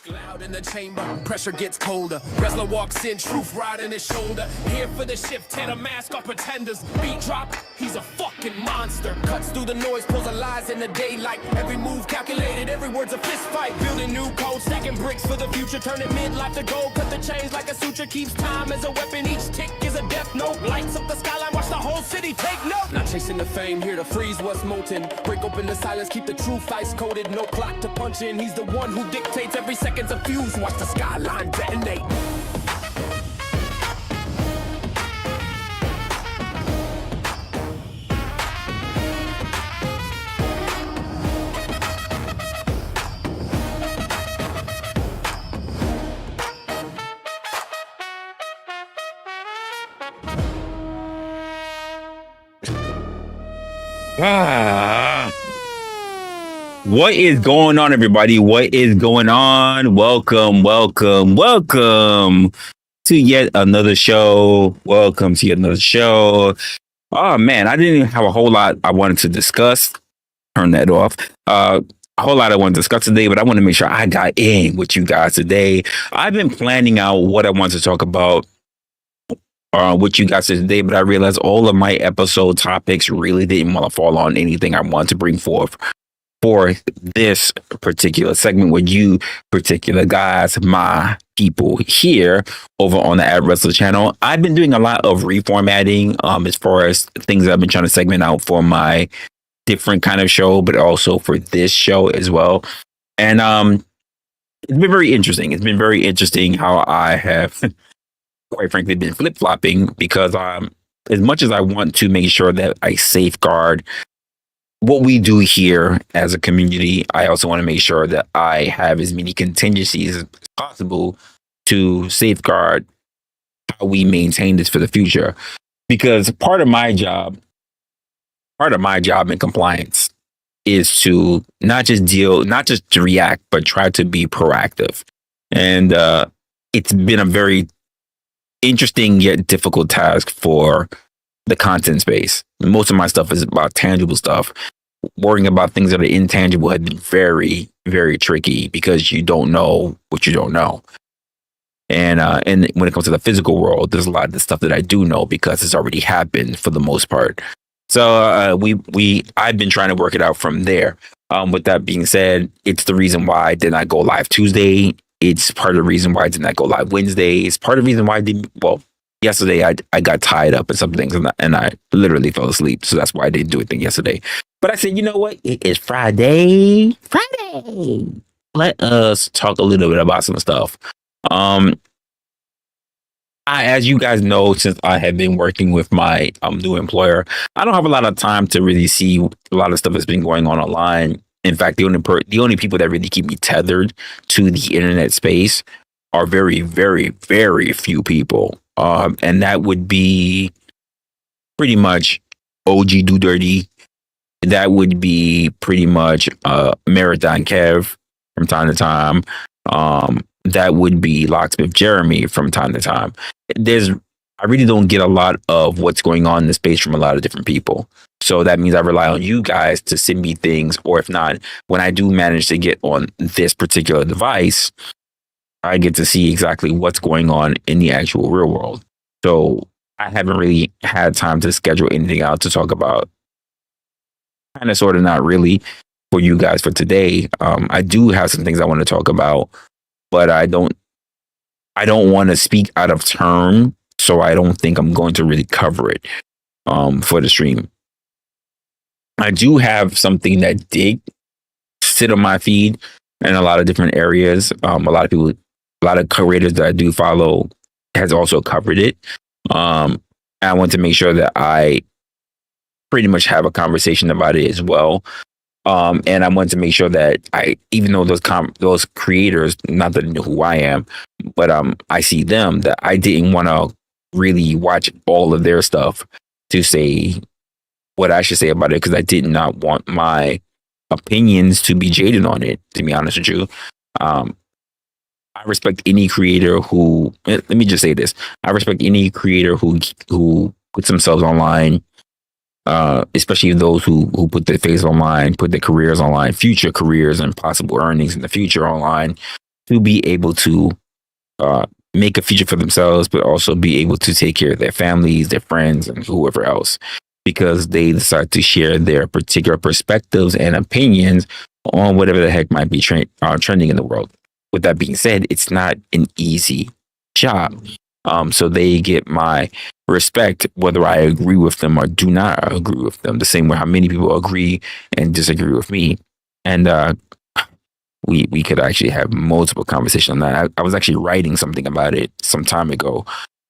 Loud in the chamber, pressure gets colder. Resla walks in, truth riding his shoulder. Here for the shift, tear the mask off pretenders. Beat drop, he's a fucking monster. Cuts through the noise, pulls the lies in the daylight. Every move calculated, every word's a fist fight. Building new code, stacking bricks for the future. Turning midlife to gold, cut the chains like a suture. Keeps time as a weapon, each tick is a death note. Lights up the skyline, watch the whole city take note. Not chasing the fame, here to freeze what's molten. Break open the silence, keep the truth ice coated. No clock to punch in, he's the one who dictates every second's a fuse. Watch the skyline detonate. What is going on, everybody? What is going on? Welcome to yet another show. Welcome to yet another show. Oh man, I didn't even have a whole lot I wanted to discuss. Turn that off. A whole lot I want to discuss today, but I want to make sure I got in with you guys today. I've been planning out what I want to talk about with you guys today, but I realized all of my episode topics really didn't want to fall on anything I want to bring forth for this particular segment with you particular guys, my people here over on the Resla channel. I've been doing a lot of reformatting as far as things I've been trying to segment out for my different kind of show, but also for this show as well. And it's been very interesting. It's been very interesting how I have quite frankly been flip-flopping, because as much as I want to make sure that I safeguard what we do here as a community, I also want to make sure that I have as many contingencies as possible to safeguard how we maintain this for the future. Because part of my job in compliance is to not just to react, but try to be proactive. And it's been a very interesting yet difficult task for the content space. Most of my stuff is about tangible stuff. Worrying about things that are intangible has been very, very tricky, because you don't know what you don't know. And when it comes to the physical world, there's a lot of the stuff that I do know because it's already happened for the most part. So I've been trying to work it out from there. With that being said, it's the reason why I did not go live Tuesday. It's part of the reason why I did not go live Wednesday. It's part of the reason why I didn't. Well, yesterday I got tied up in some things and I literally fell asleep. So that's why I didn't do anything yesterday. But I said, you know what? It is Friday. Let us talk a little bit about some stuff. As you guys know, since I have been working with my new employer, I don't have a lot of time to really see a lot of stuff that's been going on online. In fact, the only people that really keep me tethered to the internet space are very, very, very few people. And that would be pretty much OG Do Dirty. That would be pretty much Marathon Kev. from time to time. That would be Locksmith Jeremy from time to time. I really don't get a lot of what's going on in the space from a lot of different people. So that means I rely on you guys to send me things, or if not, when I do manage to get on this particular device, I get to see exactly what's going on in the actual real world. So I haven't really had time to schedule anything out to talk about. Kind of, sort of, not really for you guys for today. I do have some things I want to talk about, but I don't want to speak out of turn, so I don't think I'm going to really cover it for the stream. I do have something that did sit on my feed in a lot of different areas. A lot of creators that I do follow has also covered it. I want to make sure that I pretty much have a conversation about it as well. And I want to make sure that even though those creators, not that they know who I am, but I see them, that I didn't want to really watch all of their stuff to say what I should say about it, because I did not want my opinions to be jaded on it, to be honest with you. I respect any creator who, let me just say this, I respect any creator who puts themselves online, especially those who put their face online, put their careers online, future careers and possible earnings in the future online, to be able to make a future for themselves, but also be able to take care of their families, their friends, and whoever else, because they decide to share their particular perspectives and opinions on whatever the heck might be trending in the world. With that being said, it's not an easy job. So they get my respect, whether I agree with them or do not agree with them, the same way how many people agree and disagree with me. And we could actually have multiple conversations on that. I was actually writing something about it some time ago,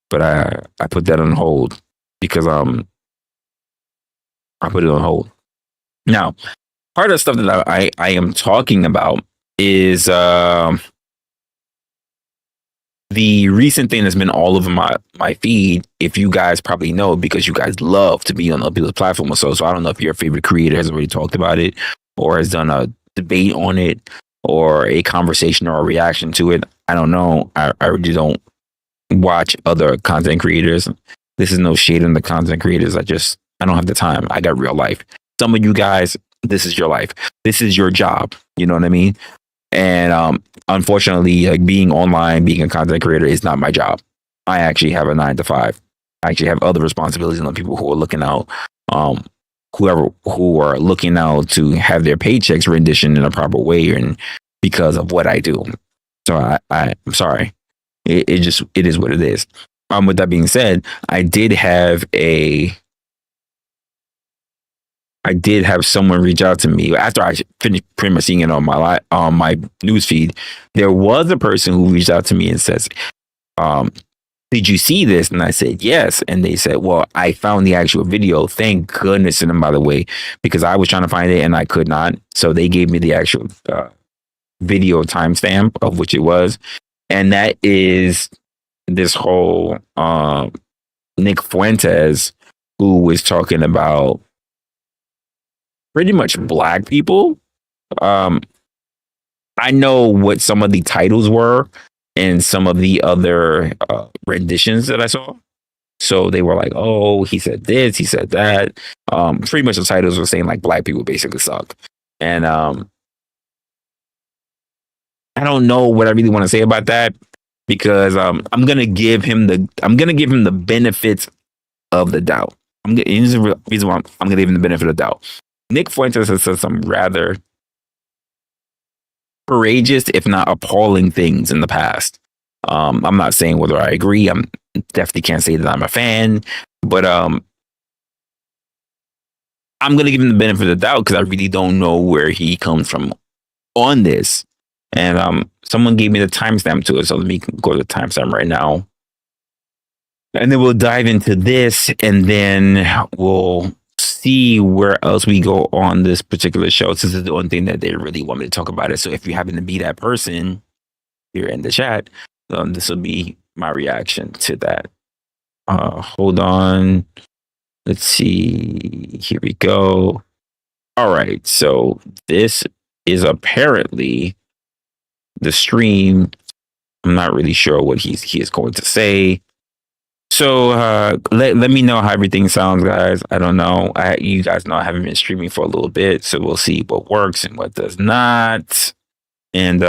but I put that on hold because I put it on hold. Now, part of the stuff that I am talking about is the recent thing that's been all over my feed. If you guys probably know, because you guys love to be on other people's platform or so I don't know if your favorite creator has already talked about it or has done a debate on it or a conversation or a reaction to it. I don't know. I really don't watch other content creators. This is no shade on the content creators. I don't have the time. I got real life. Some of you guys, this is your life. This is your job. You know what I mean? And unfortunately, like, being online, being a content creator is not my job. I actually have a 9 to 5. I actually have other responsibilities on people who are looking out, who are looking out to have their paychecks renditioned in a proper way, and because of what I do. So I'm sorry. It is what it is. With that being said, I did have someone reach out to me after I finished pretty much seeing it on my news feed. There was a person who reached out to me and says, did you see this? And I said, yes. And they said, well, I found the actual video. Thank goodness. And by the way, because I was trying to find it and I could not. So they gave me the actual video timestamp of which it was. And that is this whole Nick Fuentes, who was talking about pretty much black people. I know what some of the titles were and some of the other renditions that I saw. So they were like, oh, he said this, he said that. Pretty much the titles were saying like black people basically suck. And I don't know what I really want to say about that, because I'm gonna give him the benefits of the doubt. Here's the reason why I'm gonna give him the benefit of the doubt. Nick Fuentes has said some rather courageous, if not appalling, things in the past. I'm not saying whether I agree. I'm definitely can't say that I'm a fan, but I'm gonna give him the benefit of the doubt because I really don't know where he comes from on this. And someone gave me the timestamp to it, so let me go to the timestamp right now, and then we'll dive into this, and then we'll see where else we go on this particular show. This is the only thing that they really want me to talk about it. So if you happen to be that person here in the chat, this will be my reaction to that. Hold on. Let's see. Here we go. All right. So this is apparently the stream. I'm not really sure what he is going to say. So let me know how everything sounds, guys. I don't know. You guys know I haven't been streaming for a little bit, so we'll see what works and what does not. And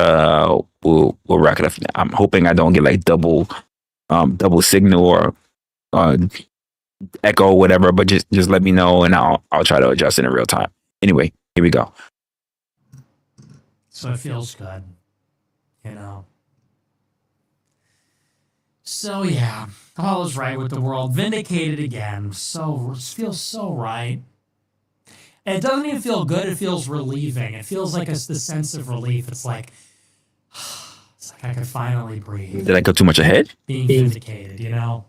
we'll wrap it up. I'm hoping I don't get like double signal or echo, whatever. But just let me know, and I'll try to adjust it in real time. Anyway, here we go. So it feels good, you know. So yeah, all is right with the world. Vindicated again. So it feels so right. And it doesn't even feel good. It feels relieving. It feels like the sense of relief. It's like I could finally breathe. Did I go too much ahead? Being vindicated, you know.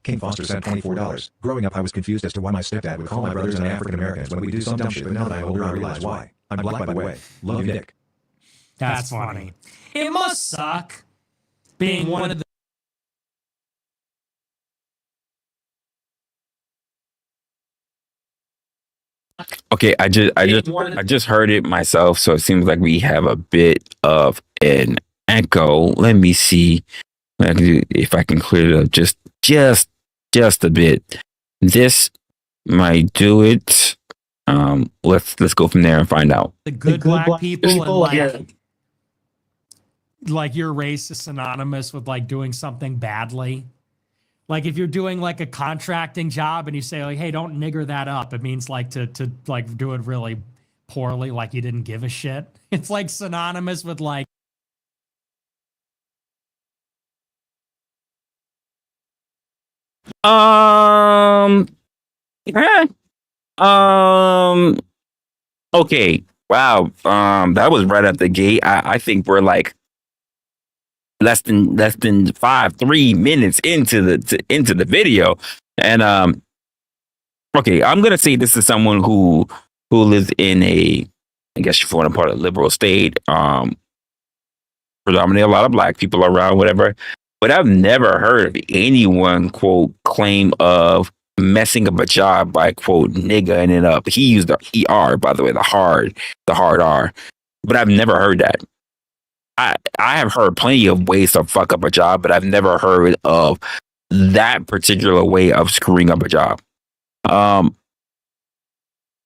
King Foster sent $24. Growing up, I was confused as to why my stepdad would call my brothers and African Americans when we do some dumb shit, but now that I'm older, I realize why. I'm black, by the way. Love you, Nick. That's funny. It must suck being one of the Okay, I just heard it myself, so it seems like we have a bit of an echo. Let me see if I can clear it up just a bit. This might do it. Let's go from there and find out. the good black people and like your race is synonymous with like doing something badly. Like if you're doing like a contracting job and you say like, hey, don't nigger that up, it means like to like do it really poorly, like you didn't give a shit. It's like synonymous with like Yeah. Okay. Wow. That was right at the gate. I think we're like less than 3 minutes into the video, and okay, I'm gonna say this is someone who lives in a, I guess you want to part of liberal state, predominantly a lot of black people around, whatever. But I've never heard of anyone quote claim of messing up a job by quote niggaing it up. He used the ER, by the way, the hard R. But I've never heard that. I have heard plenty of ways to fuck up a job, but I've never heard of that particular way of screwing up a job.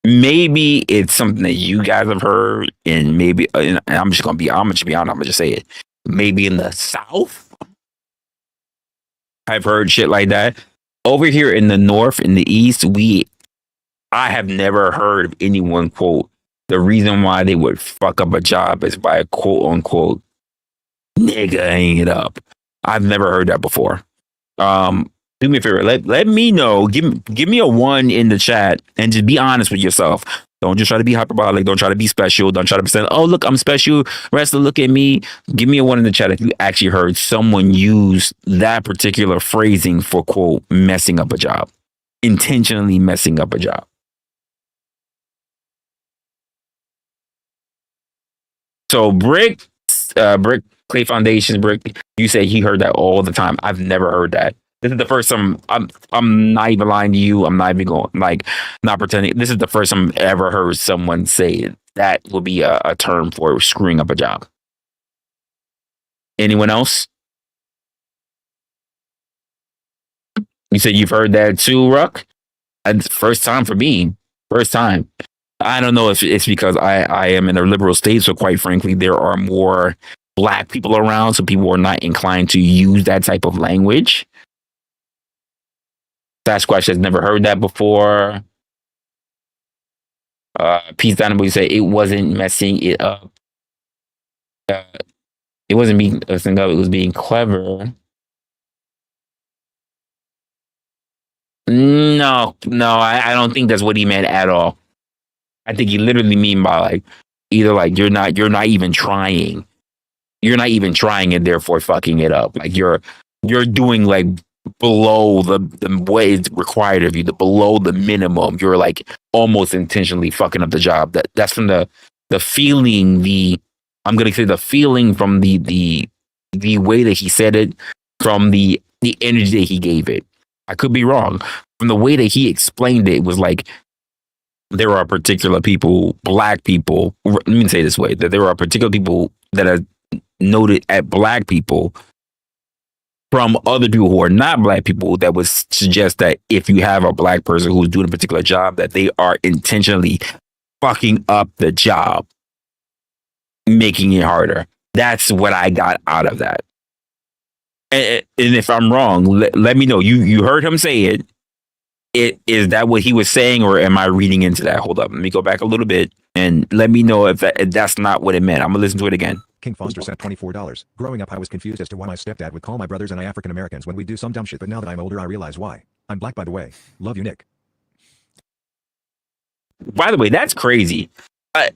Maybe it's something that you guys have heard, and maybe and I'm just be honest. I'm gonna just say it. Maybe in the South, I've heard shit like that. Over here in the North, in the East, I have never heard of anyone quote the reason why they would fuck up a job is by quote unquote niggaing it up. I've never heard that before. Do me a favor, let me know. Give me a 1 in the chat and just be honest with yourself. Don't just try to be hyperbolic. Don't try to be special. Don't try to be saying, oh, look, I'm special. Resla, look at me. Give me a 1 in the chat if you actually heard someone use that particular phrasing for, quote, messing up a job. Intentionally messing up a job. So Brick Clay Foundations, Brick, you say he heard that all the time. I've never heard that. This is the first time. I'm not even lying to you. I'm not even going not pretending. This is the first time I've ever heard someone say that will be a term for screwing up a job. Anyone else? You said you've heard that too, Ruck? It's first time for me. First time. I don't know if it's because I am in a liberal state, so quite frankly, there are more black people around, so people are not inclined to use that type of language. Sasquatch has never heard that before. Peace Dynamo say it wasn't messing it up. It wasn't being messing up, it was being clever. No, I don't think that's what he meant at all. I think he literally mean by like either like you're not even trying. You're not even trying and therefore fucking it up. Like you're doing like below the way it's required of you, below the minimum. You're like almost intentionally fucking up the job. That's from the feeling, I'm gonna say the feeling from the way that he said it, from the energy that he gave it. I could be wrong. From the way that he explained it, it was like there are particular people, black people. Let me say it this way: that there are particular people that are noted at black people from other people who are not black people that would suggest that if you have a black person who's doing a particular job, that they are intentionally fucking up the job, making it harder. That's what I got out of that. And if I'm wrong, let me know. You heard him say it. Is that what he was saying, or am I reading into that? Hold up, let me go back a little bit and let me know if that's not what it meant. I'm gonna listen to it again. King Foster sent $24. Growing up, I was confused as to why my stepdad would call my brothers and I African Americans when we do some dumb shit, but now that I'm older, I realize why. I'm black, by the way. Love you, Nick. By the way, that's crazy. I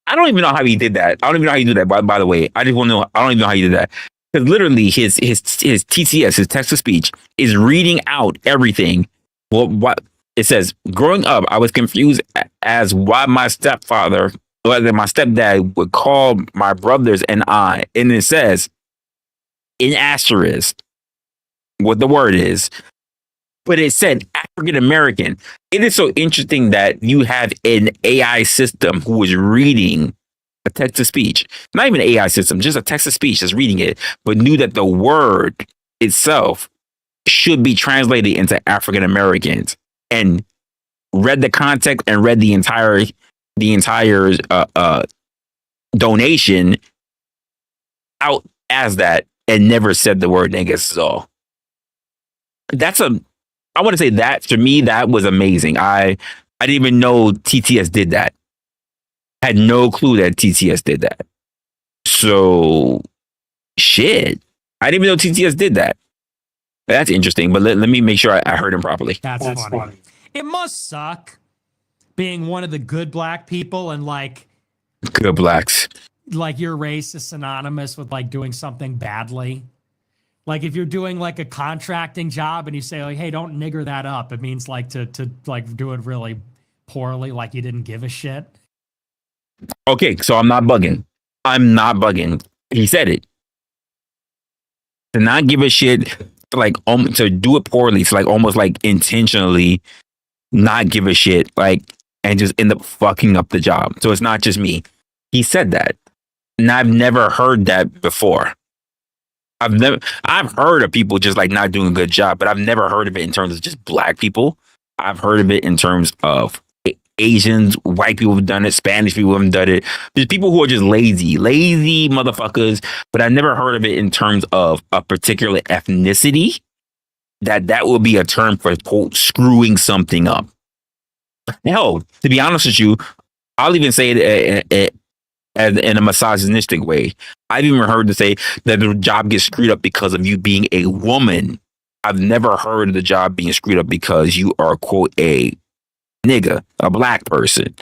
don't even know how he did that. I don't even know how he did that. By the way, I just want to know. I don't even know how he did that. Because literally, his TTS, his text to speech, is reading out everything. Well, what it says. Growing up, I was confused as why my stepdad would call my brothers and I, and it says in asterisk what the word is, but it said African American. It is so interesting that you have an AI system who is reading a text to speech, not even an AI system, just a text to speech, just reading it, but knew that the word itself should be translated into African Americans, and read the context and read the entire donation out as that, and never said the word niggas at all. I want to say that to me, that was amazing. I didn't even know TTS did that. Had no clue that TTS did that. So shit, I didn't even know TTS did that. That's interesting, but let me make sure I heard him properly. That's funny. It must suck being one of the good black people and like good blacks. Like your race is synonymous with like doing something badly. Like if you're doing like a contracting job and you say like, hey, don't nigger that up. It means like to like do it really poorly, like you didn't give a shit. Okay, so I'm not bugging. He said it. To not give a shit, to like to do it poorly, to like almost like intentionally not give a shit, like, and just end up fucking up the job. So it's not just me. He said that. And I've never heard that before. I've heard of people just like not doing a good job, but I've never heard of it in terms of just black people. I've heard of it in terms of Asians, white people have done it, Spanish people have done it. There's people who are just lazy motherfuckers, but I've never heard of it in terms of a particular ethnicity. That would be a term for, quote, screwing something up. Hell, to be honest with you, I'll even say it in a misogynistic way. I've even heard to say that the job gets screwed up because of you being a woman. I've never heard of the job being screwed up because you are, quote, a nigga, a black person.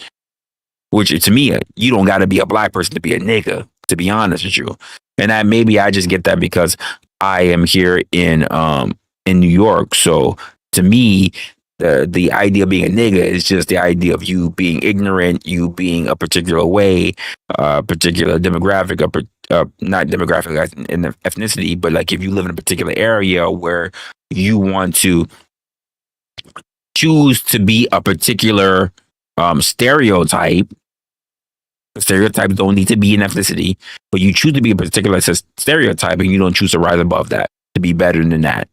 Which to me, you don't got to be a black person to be a nigga, to be honest with you. And that maybe I just get that because I am here in New York. So to me, the idea of being a nigga is just the idea of you being ignorant, you being a particular way, particular demographic, not demographic in the ethnicity, but like if you live in a particular area where you want to choose to be a particular stereotype. Stereotypes don't need to be an ethnicity, but you choose to be a particular stereotype and you don't choose to rise above that to be better than that.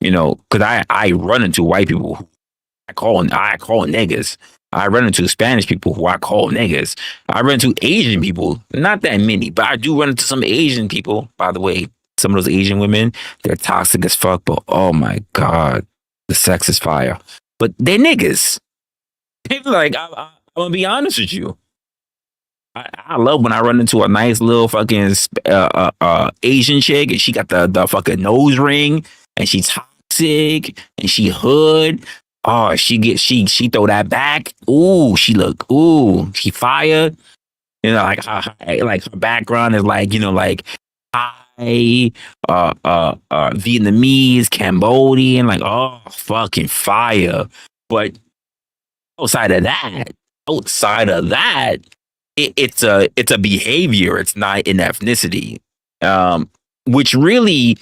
You know, because I run into white people who I call niggas. I run into Spanish people who I call niggas. I run into Asian people, not that many, but I do run into some Asian people. By the way, some of those Asian women, they're toxic as fuck, but oh my God, the sex is fire. But they're niggas. Like, I'm gonna be honest with you. I love when I run into a nice little fucking Asian chick and she got the fucking nose ring and she's toxic and she hood. Oh, she throw that back. Ooh, she fire. You know, like her background is like, you know, like Thai, Vietnamese, Cambodian, like, oh, fucking fire. But outside of that, it's a behavior. It's not an ethnicity, which really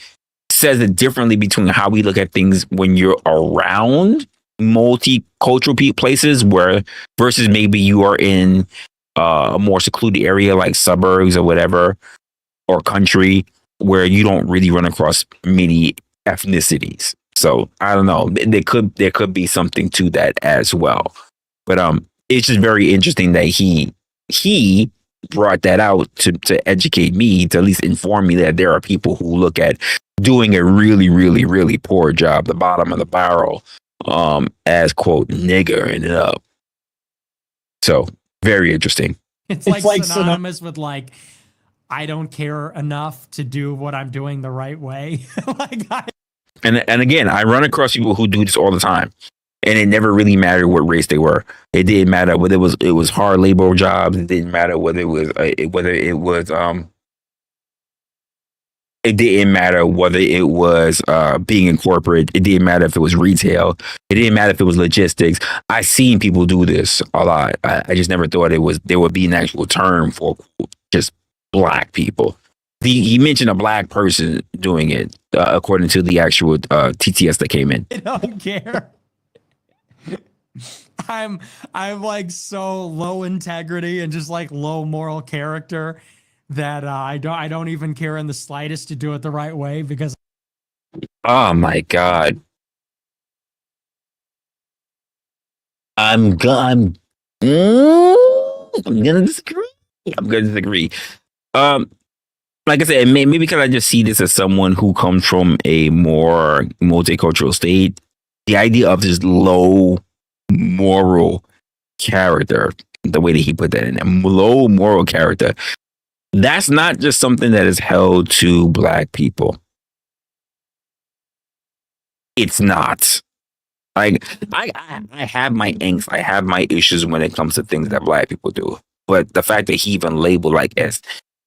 says it differently between how we look at things when you're around multicultural places where versus maybe you are in a more secluded area like suburbs or whatever or country where you don't really run across many ethnicities. So I don't know. There could be something to that as well. But it's just very interesting that he brought that out to educate me, to at least inform me that there are people who look at doing a really, really, really poor job, the bottom of the barrel, as quote nigger and up. So very interesting. It's like synonymous with like, I don't care enough to do what I'm doing the right way. And again, I run across people who do this all the time, and it never really mattered what race they were. It didn't matter whether it was hard labor jobs. It didn't matter whether it was it didn't matter whether it was being in corporate. It didn't matter if it was retail. It didn't matter if it was logistics. I've seen people do this a lot. I just never thought there would be an actual term for just black people. He mentioned a black person doing it, according to the actual TTS that came in. I don't care. I'm like so low integrity and just like low moral character that I don't even care in the slightest to do it the right way because. Oh my God. I'm gonna disagree. I'm gonna disagree. Like I said, maybe because I just see this as someone who comes from a more multicultural state, the idea of this low moral character, the way that he put that in there, low moral character, that's not just something that is held to black people. It's not. Like I have my angst, I have my issues when it comes to things that black people do. But the fact that he even labeled like as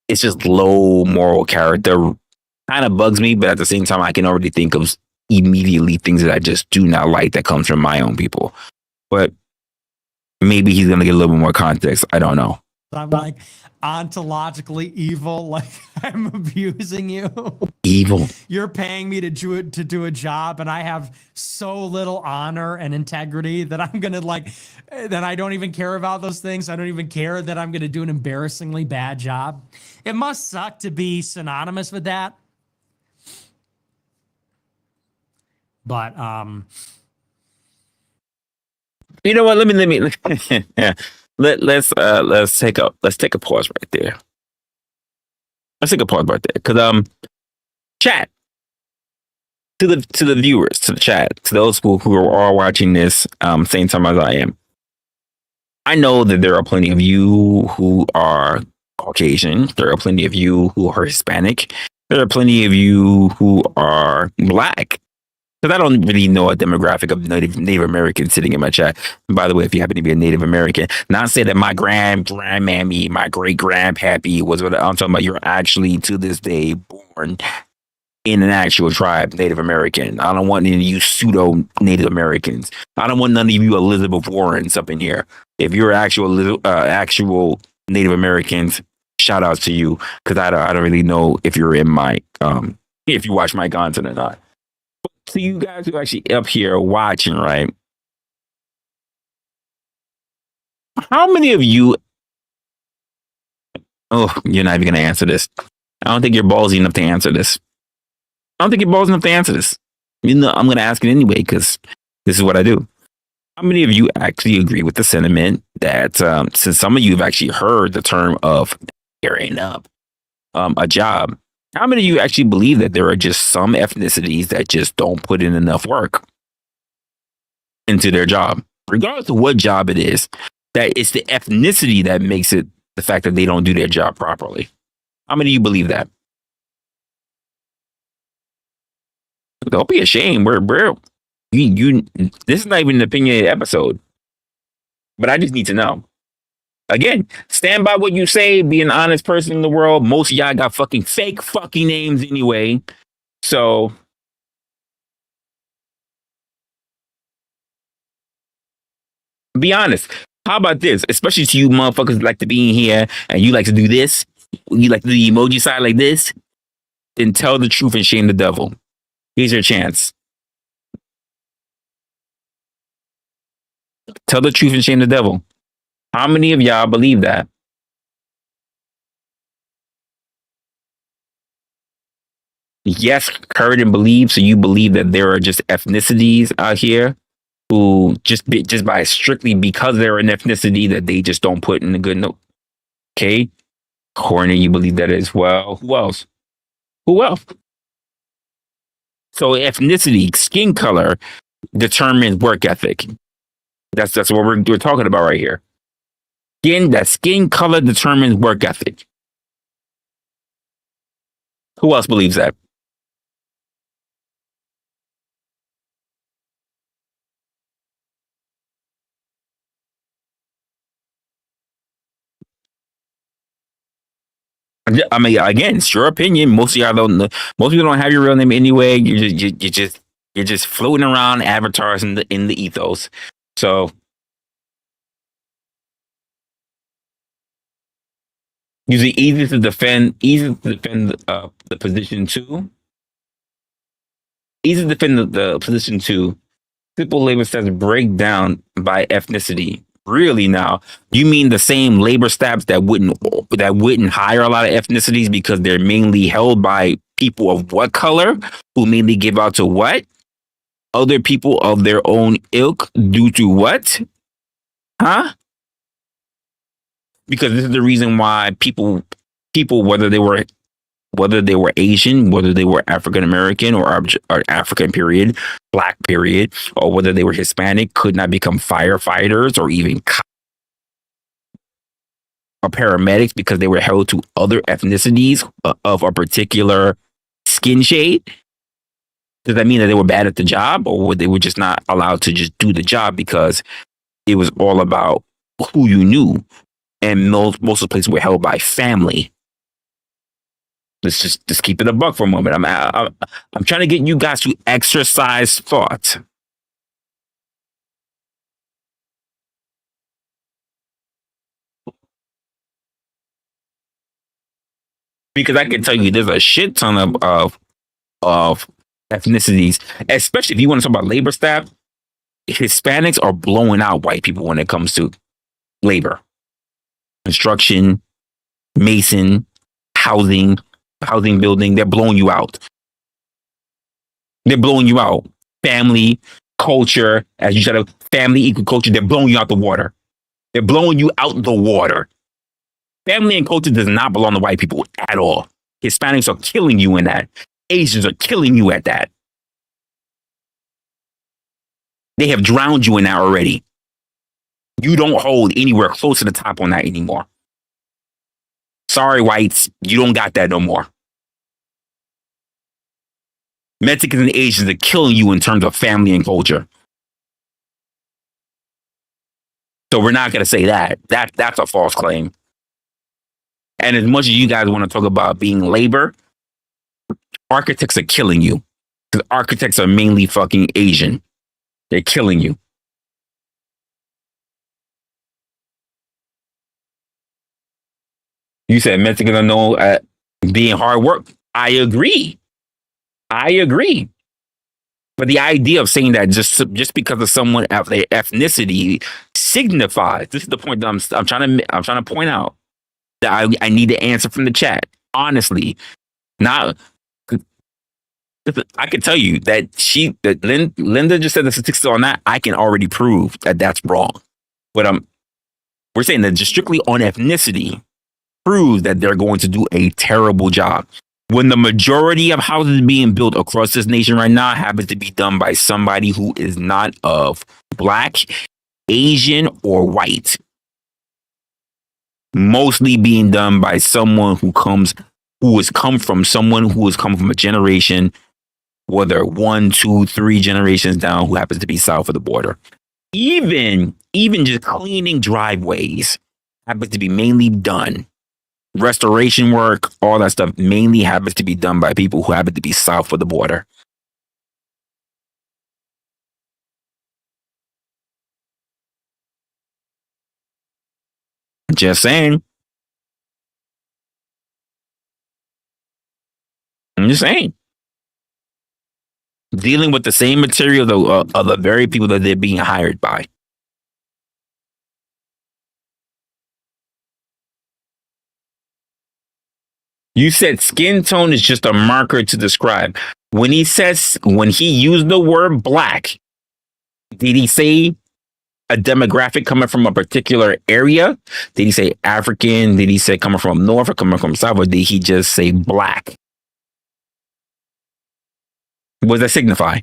it's just low moral character kind of bugs me, but at the same time I can already think of immediately things that I just do not like that comes from my own people. But maybe he's gonna get a little bit more context. I don't know. I'm like ontologically evil, like I'm abusing you. Evil. You're paying me to do a job, and I have so little honor and integrity that I'm gonna that I don't even care about those things. I don't even care that I'm gonna do an embarrassingly bad job. It must suck to be synonymous with that. But you know what? Let me yeah. Let's take a pause right there. Let's take a pause right there. Cause chat to the viewers, to the chat, to those who are all watching this same time as I am. I know that there are plenty of you who are Caucasian. There are plenty of you who are Hispanic. There are plenty of you who are black. Because I don't really know a demographic of Native Americans sitting in my chat. And by the way, if you happen to be a Native American, not say that my grandmammy, my great grandpappy was what I'm talking about. You're actually to this day born in an actual tribe, Native American. I don't want any of you pseudo Native Americans. I don't want none of you Elizabeth Warrens up in here. If you're actual Native Americans, shout out to you, because I don't really know if you're in my if you watch my content or not. So you guys who are actually up here watching, right? How many of you? Oh, you're not even going to answer this. I don't think you're ballsy enough to answer this. I don't think you're ballsy enough to answer this. You know, I'm going to ask it anyway because this is what I do. How many of you actually agree with the sentiment that since some of you have actually heard the term of gearing up a job, how many of you actually believe that there are just some ethnicities that just don't put in enough work into their job, regardless of what job it is, that it's the ethnicity that makes it the fact that they don't do their job properly? How many of you believe that? Don't be ashamed. This is not even an opinionated episode, but I just need to know. Again, stand by what you say. Be an honest person in the world. Most of y'all got fucking fake fucking names anyway. So be honest. How about this? Especially to you motherfuckers like to be in here and you like to do this. You like to do the emoji side like this. Then tell the truth and shame the devil. Here's your chance. Tell the truth and shame the devil. How many of y'all believe that? Yes, heard and believe. So you believe that there are just ethnicities out here who just by strictly because they're an ethnicity that they just don't put in a good note. Okay, Corny, you believe that as well. Who else? Who else? So ethnicity, skin color determines work ethic. That's what we're talking about right here. Skin color determines work ethic. Who else believes that? I mean, again, it's your opinion. Most of y'all don't know. Most people don't have your real name anyway. You're just floating around avatars in the ethos. So usually easy to defend the position too. Easy to defend the position too. Simple labor says breakdown by ethnicity. Really now, you mean the same labor stabs that wouldn't hire a lot of ethnicities because they're mainly held by people of what color who mainly give out to what? Other people of their own ilk due to what? Huh? Because this is the reason why people whether they were Asian, whether they were African American or African period, Black period, or whether they were Hispanic, could not become firefighters or even or paramedics because they were held to other ethnicities of a particular skin shade. Does that mean that they were bad at the job, or they were just not allowed to just do the job because it was all about who you knew? And most of the places were held by family. Let's just keep it a buck for a moment. I'm trying to get you guys to exercise thought. Because I can tell you there's a shit ton of ethnicities, especially if you want to talk about labor staff. Hispanics are blowing out white people when it comes to labor, construction, mason, housing building. They're blowing you out. They're blowing you out. Family, culture, as you said, family equal culture. They're blowing you out the water. They're blowing you out the water. Family and culture does not belong to white people at all. Hispanics are killing you in that. Asians are killing you at that. They have drowned you in that already. You don't hold anywhere close to the top on that anymore. Sorry, whites, you don't got that no more. Mexicans and Asians are killing you in terms of family and culture. So we're not going to say that. That's a false claim. And as much as you guys want to talk about being labor, architects are killing you. Because architects are mainly fucking Asian. They're killing you. You said Mexicans are known at being hard work. I agree. But the idea of saying that just because of someone of their ethnicity signifies, this is the point that I'm trying to point out, that I need to answer from the chat. Honestly, not. I can tell you that Linda just said the statistics on that. I can already prove that that's wrong. But we're saying that just strictly on ethnicity proves that they're going to do a terrible job. When the majority of houses being built across this nation right now happens to be done by somebody who is not of Black, Asian, or white. Mostly being done by someone who has come from a generation, whether 1, 2, 3 generations down, who happens to be south of the border. Even just cleaning driveways happens to be mainly done. Restoration work, all that stuff mainly happens to be done by people who happen to be south of the border. Just saying. I'm just saying. Dealing with the same material of the very people that they're being hired by. You said skin tone is just a marker to describe. When he used the word black, did he say a demographic coming from a particular area? Did he say African? Did he say coming from North or coming from South? Or did he just say black? What does that signify?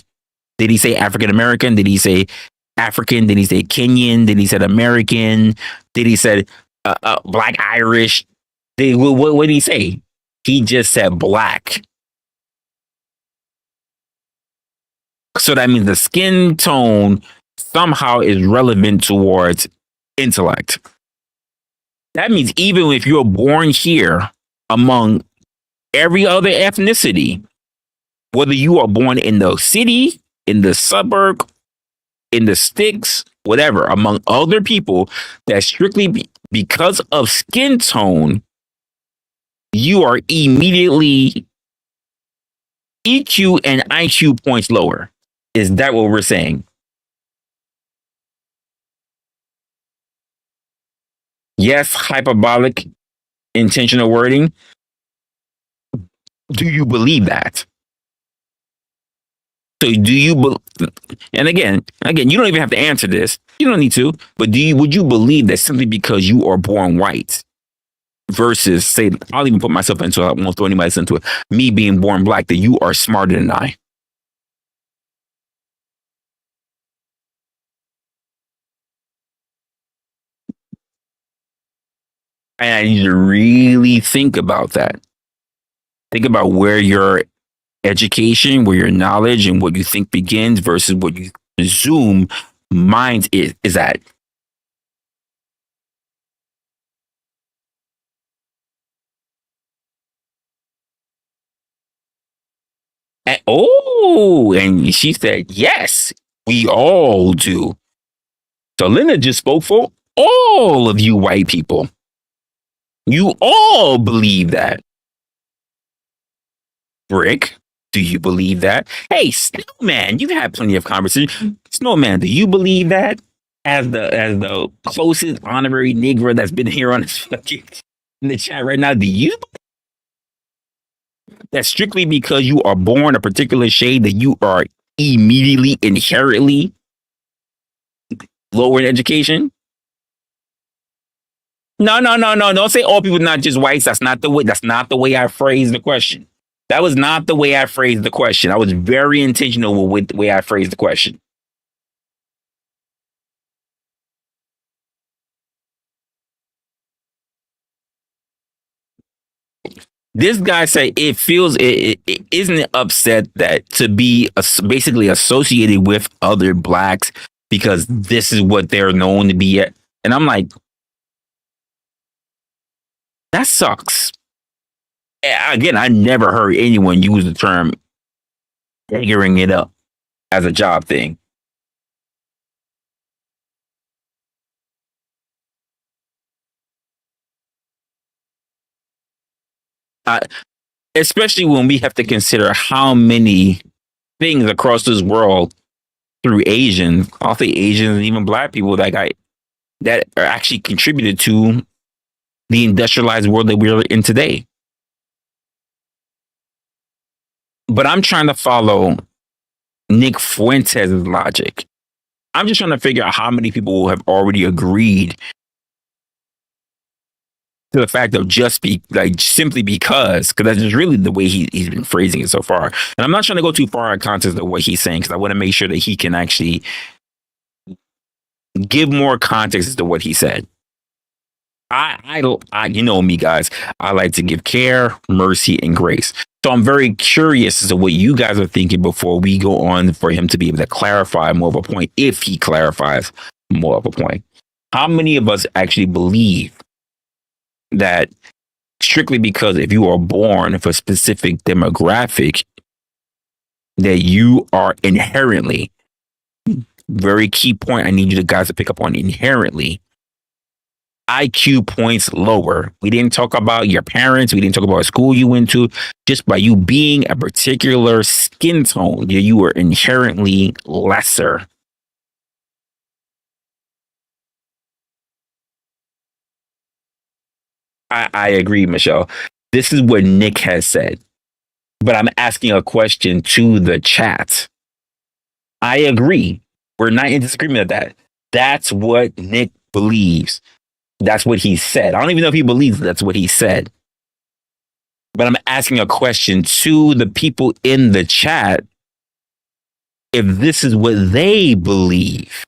Did he say African American? Did he say African? Did he say Kenyan? Did he say American? Did he say Black Irish? What did he say? He just said black. So that means the skin tone somehow is relevant towards intellect. That means even if you're born here among every other ethnicity, whether you are born in the city, in the suburb, in the sticks, whatever, among other people, that strictly because of skin tone, you are immediately EQ and IQ points lower. Is that what we're saying? Yes, hyperbolic, intentional wording. Do you believe that? So do you and again, you don't even have to answer this. You don't need to, but would you believe that simply because you are born white versus, say, I'll even put myself into it, I won't throw anybody else into it, me being born black, that you are smarter than I? And I need to really think about that. Think about where your education, where your knowledge and what you think begins versus what you assume mind is at. And she said, yes, we all do. So Linda just spoke for all of you white people. You all believe that. Brick, do you believe that? Hey, Snowman, you've had plenty of conversation. Snowman, do you believe that? As the closest honorary Negro that's been here on this in the chat right now, do you? That's strictly because you are born a particular shade that you are immediately, inherently lower in education? No. Don't say all people, not just whites. That's not the way. That's not the way I phrased the question. That was not the way I phrased the question. I was very intentional with the way I phrased the question. This guy said it feels it isn't upset that to be basically associated with other blacks because this is what they're known to be at. And I'm like, that sucks. Again, I never heard anyone use the term figuring it up as a job thing. Especially when we have to consider how many things across this world through Asians, I'll say Asians and even black people that are actually contributed to the industrialized world that we're in today. But I'm trying to follow Nick Fuentes' logic. I'm just trying to figure out how many people have already agreed to the fact of simply because that's just really the way he's been phrasing it so far. And I'm not trying to go too far in context of what he's saying because I want to make sure that he can actually give more context as to what he said. I you know me, guys. I like to give care, mercy, and grace. So I'm very curious as to what you guys are thinking before we go on for him to be able to clarify more of a point, if he clarifies more of a point. How many of us actually believe that strictly because if you are born of a specific demographic, that you are inherently, very key point I need you guys to pick up on, inherently IQ points lower. We didn't talk about your parents. We didn't talk about what school you went to. Just by you being a particular skin tone, you are inherently lesser. I agree, Michelle. This is what Nick has said, but I'm asking a question to the chat. I agree. We're not in disagreement with that. That's what Nick believes. That's what he said. I don't even know if he believes that's what he said. But I'm asking a question to the people in the chat if this is what they believe.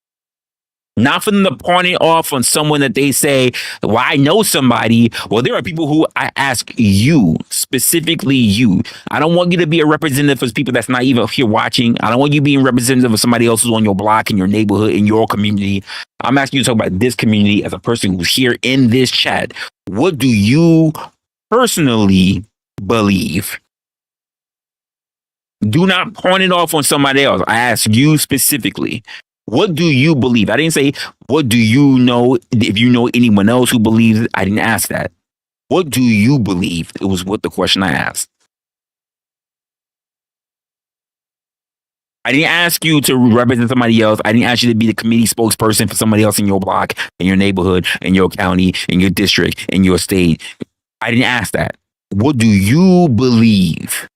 Not for them to pawn it off on someone that they say, well, I know somebody. Well, there are people who I ask you, specifically you. I don't want you to be a representative for people that's not even here watching. I don't want you being representative of somebody else who's on your block, in your neighborhood, in your community. I'm asking you to talk about this community as a person who's here in this chat. What do you personally believe? Do not pawn it off on somebody else. I ask you specifically. What do you believe? I didn't say, what do you know? If you know anyone else who believes it, I didn't ask that. What do you believe? It was what the question I asked. I didn't ask you to represent somebody else. I didn't ask you to be the committee spokesperson for somebody else in your block, in your neighborhood, in your county, in your district, in your state. I didn't ask that. What do you believe?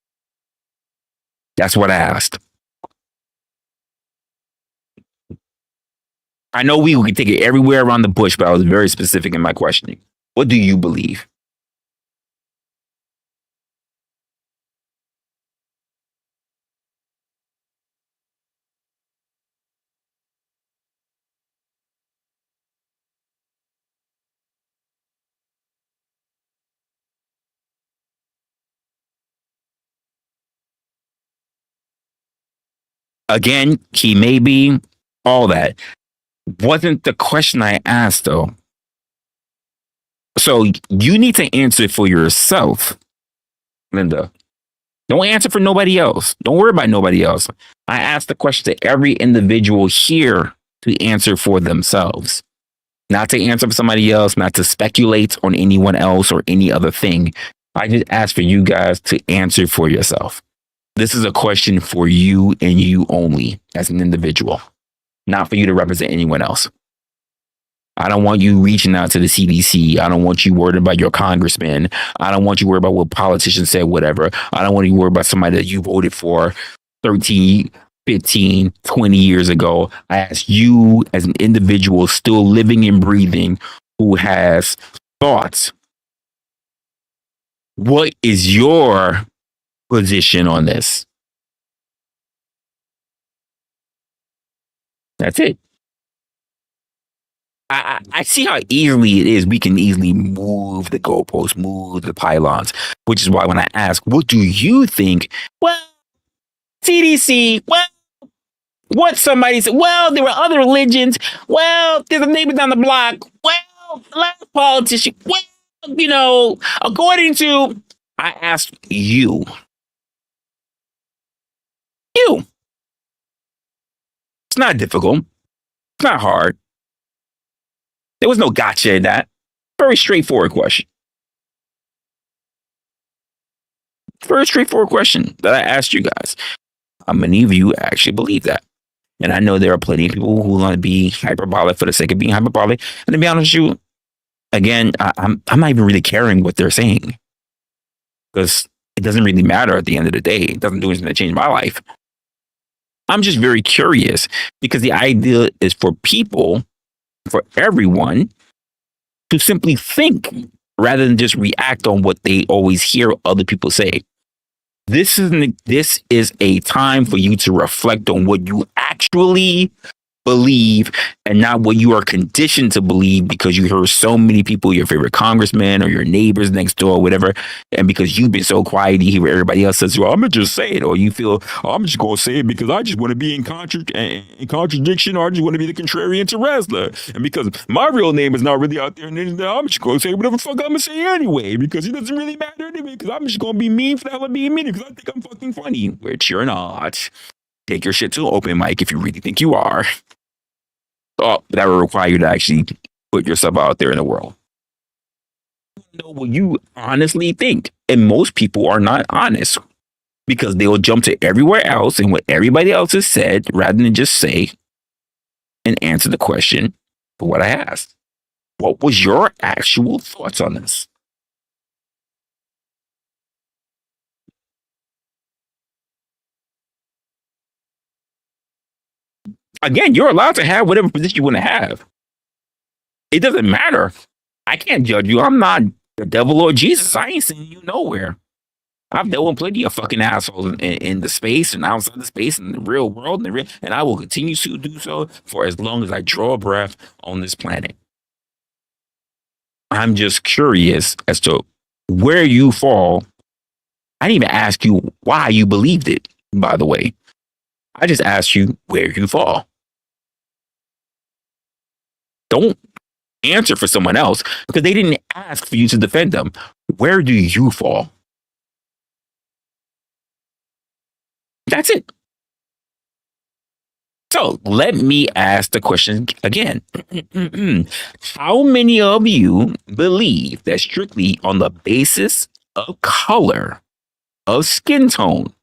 That's what I asked. I know we could take it everywhere around the bush, but I was very specific in my questioning. What do you believe? Again, he may be all that. Wasn't the question I asked, though. So you need to answer for yourself, Linda. Don't answer for nobody else. Don't worry about nobody else. I asked the question to every individual here to answer for themselves, not to answer for somebody else, not to speculate on anyone else or any other thing. I just asked for you guys to answer for yourself. This is a question for you and you only as an individual, not for you to represent anyone else. I don't want you reaching out to the CDC. I don't want you worried about your congressman. I don't want you worried about what politicians said, whatever. I don't want you worried about somebody that you voted for 13, 15, 20 years ago. I ask you as an individual still living and breathing who has thoughts. What is your position on this? That's it. I see how easily it is. We can easily move the goalposts, move the pylons, which is why when I ask, what do you think? Well, CDC, well, what somebody said, well, there were other religions. Well, there's a neighbor down the block. Well, the last politician. Well, according to, I asked you. You. It's not difficult. It's not hard. There was no gotcha in that. Very straightforward question. Very straightforward question that I asked you guys. How many of you actually believe that? And I know there are plenty of people who want to be hyperbolic for the sake of being hyperbolic. And to be honest with you, again, I'm not even really caring what they're saying, because it doesn't really matter at the end of the day. It doesn't do anything to change my life. I'm just very curious, because the idea is for people, for everyone, to simply think rather than just react on what they always hear other people say. This is a time for you to reflect on what you actually believe and not what you are conditioned to believe because you heard so many people, your favorite congressman or your neighbors next door or whatever, and because you've been so quiet, you hear what everybody else says, well, I'm gonna just say it, or you feel, oh, I'm just gonna say it because I just want to be in contradiction, or I just want to be the contrarian to Resla, and because my real name is not really out there, and I'm just gonna say whatever the fuck I'm gonna say anyway, because it doesn't really matter to me, because I'm just gonna be mean for the hell of being mean, because I think I'm fucking funny, which you're not. Take your shit to open mic if you really think you are. Oh, that will require you to actually put yourself out there in the world. Know what you honestly think. And most people are not honest because they'll jump to everywhere else and what everybody else has said rather than just say and answer the question for what I asked. What was your actual thoughts on this? Again, you're allowed to have whatever position you want to have. It doesn't matter. I can't judge you. I'm not the devil or Jesus. I ain't sending you nowhere. I've dealt with plenty of fucking assholes in the space and outside the space and the real world, and I will continue to do so for as long as I draw a breath on this planet. I'm just curious as to where you fall. I didn't even ask you why you believed it, by the way. I just asked you where you fall. Don't answer for someone else because they didn't ask for you to defend them. Where do you fall? That's it. So let me ask the question again. How many of you believe that strictly on the basis of color, of skin tone,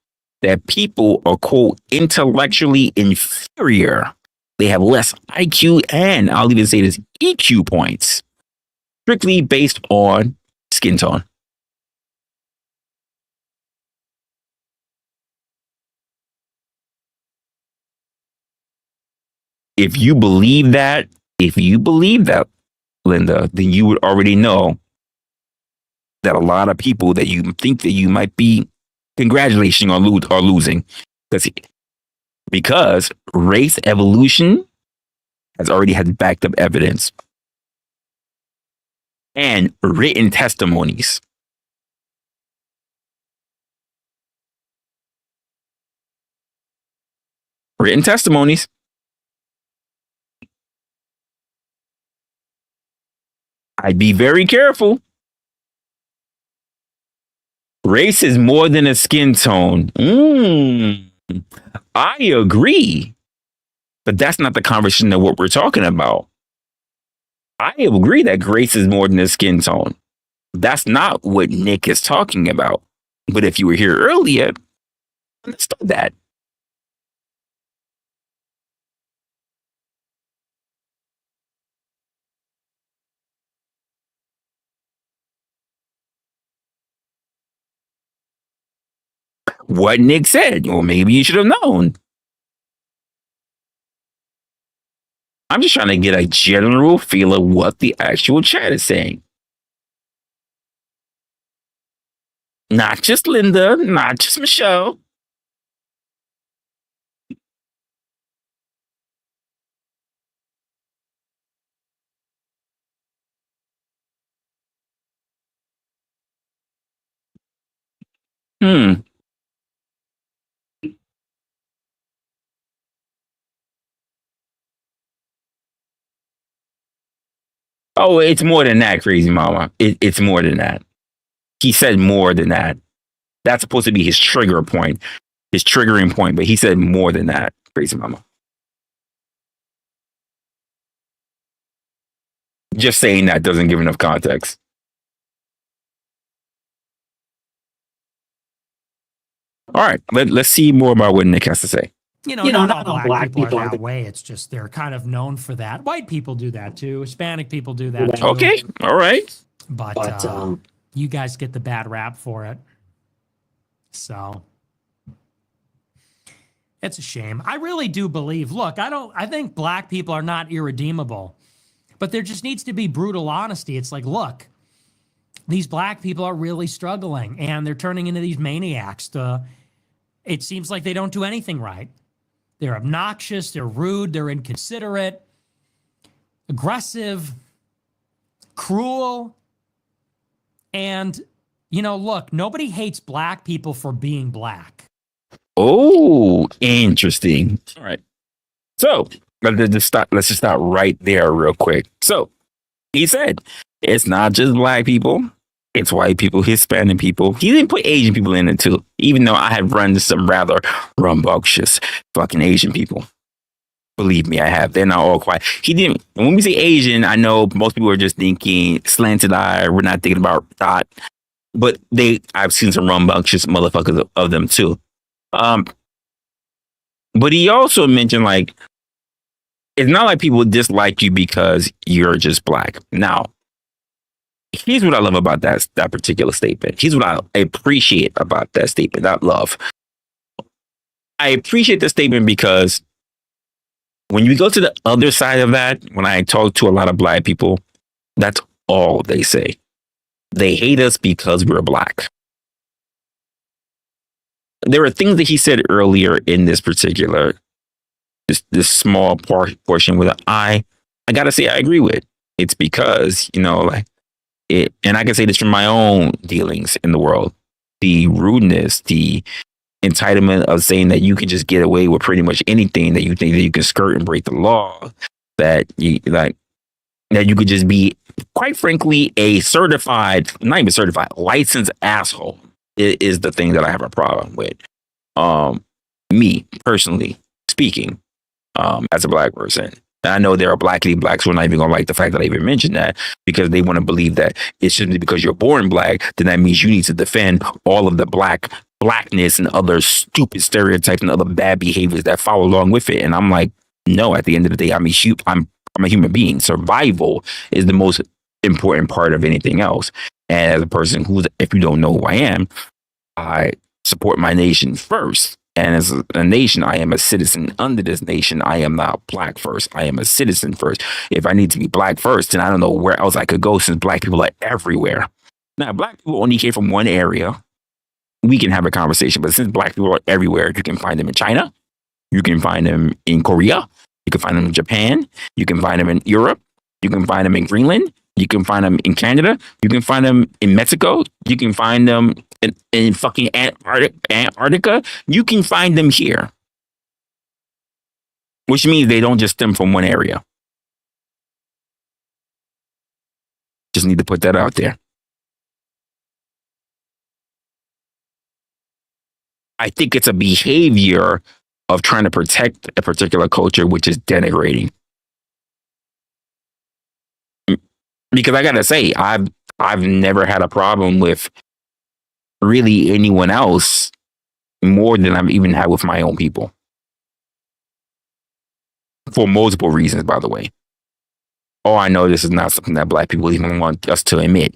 that people are, quote, intellectually inferior? They have less IQ and I'll even say this, EQ points, strictly based on skin tone. If you believe that, Linda, then you would already know that a lot of people that you think that you might be congratulating are losing. Because race evolution has already had backed up evidence and written testimonies. Written testimonies. I'd be very careful. Race is more than a skin tone. I agree. But that's not the conversation of what we're talking about. I agree that race is more than a skin tone. That's not what Nick is talking about. But if you were here earlier, I understood that. What Nick said, or maybe you should have known. I'm just trying to get a general feel of what the actual chat is saying. Not just Linda, not just Michelle. Oh, it's more than that, crazy mama. It's more than that. He said more than that. That's supposed to be his trigger point, his triggering point, but he said more than that, crazy mama. Just saying that doesn't give enough context. All right, let's see more about what Nick has to say. Not all black people are that way. It's just they're kind of known for that. White people do that too. Hispanic people do that too. Okay, all right. But you guys get the bad rap for it. So it's a shame. I really do believe, look, I think black people are not irredeemable, but there just needs to be brutal honesty. It's like, look, these black people are really struggling and they're turning into these maniacs. It seems like they don't do anything right. They're obnoxious, they're rude, they're inconsiderate, aggressive, cruel. And, look, nobody hates black people for being black. Oh, interesting. All right. So let's just stop right there real quick. So he said, it's not just black people. It's white people, Hispanic people. He didn't put Asian people in it too, even though I have run into some rather rambunctious fucking Asian people. Believe me, I have. They're not all quiet. He didn't. When we say Asian, I know most people are just thinking slanted eye. We're not thinking about dot. But I've seen some rambunctious motherfuckers of them too. But he also mentioned like, it's not like people dislike you because you're just black. Now, here's what I love about that particular statement. Here's what I appreciate about that statement. Not love. I appreciate the statement because when you go to the other side of that, when I talk to a lot of black people, that's all they say. They hate us because we're black. There are things that he said earlier in this particular, this small portion where I gotta say I agree with. It's because, like it, and I can say this from my own dealings in the world, the rudeness, the entitlement of saying that you can just get away with pretty much anything, that you think that you can skirt and break the law, that you like, that you could just be, quite frankly, a certified, not even certified, licensed asshole is the thing that I have a problem with. Me personally speaking, as a black person. And I know there are blackity blacks who are not even gonna like the fact that I even mentioned that, because they want to believe that it's simply because you're born black, then that means you need to defend all of the blackness and other stupid stereotypes and other bad behaviors that follow along with it. And I'm like, no, at the end of the day, I'm a human being. Survival is the most important part of anything else. And as a person if you don't know who I am, I support my nation first. And as a nation, I am a citizen under this nation. I am not black first. I am a citizen first. If I need to be black first, then I don't know where else I could go, since black people are everywhere. Now, black people only came from one area. We can have a conversation, but since black people are everywhere, you can find them in China. You can find them in Korea. You can find them in Japan. You can find them in Europe. You can find them in Greenland. You can find them in Canada. You can find them in Mexico. You can find them in fucking Antarctica. You can find them here. Which means they don't just stem from one area. Just need to put that out there. I think it's a behavior of trying to protect a particular culture, which is denigrating. Because I gotta say, I've never had a problem with really anyone else more than I've even had with my own people. For multiple reasons, by the way. Oh, I know this is not something that black people even want us to admit.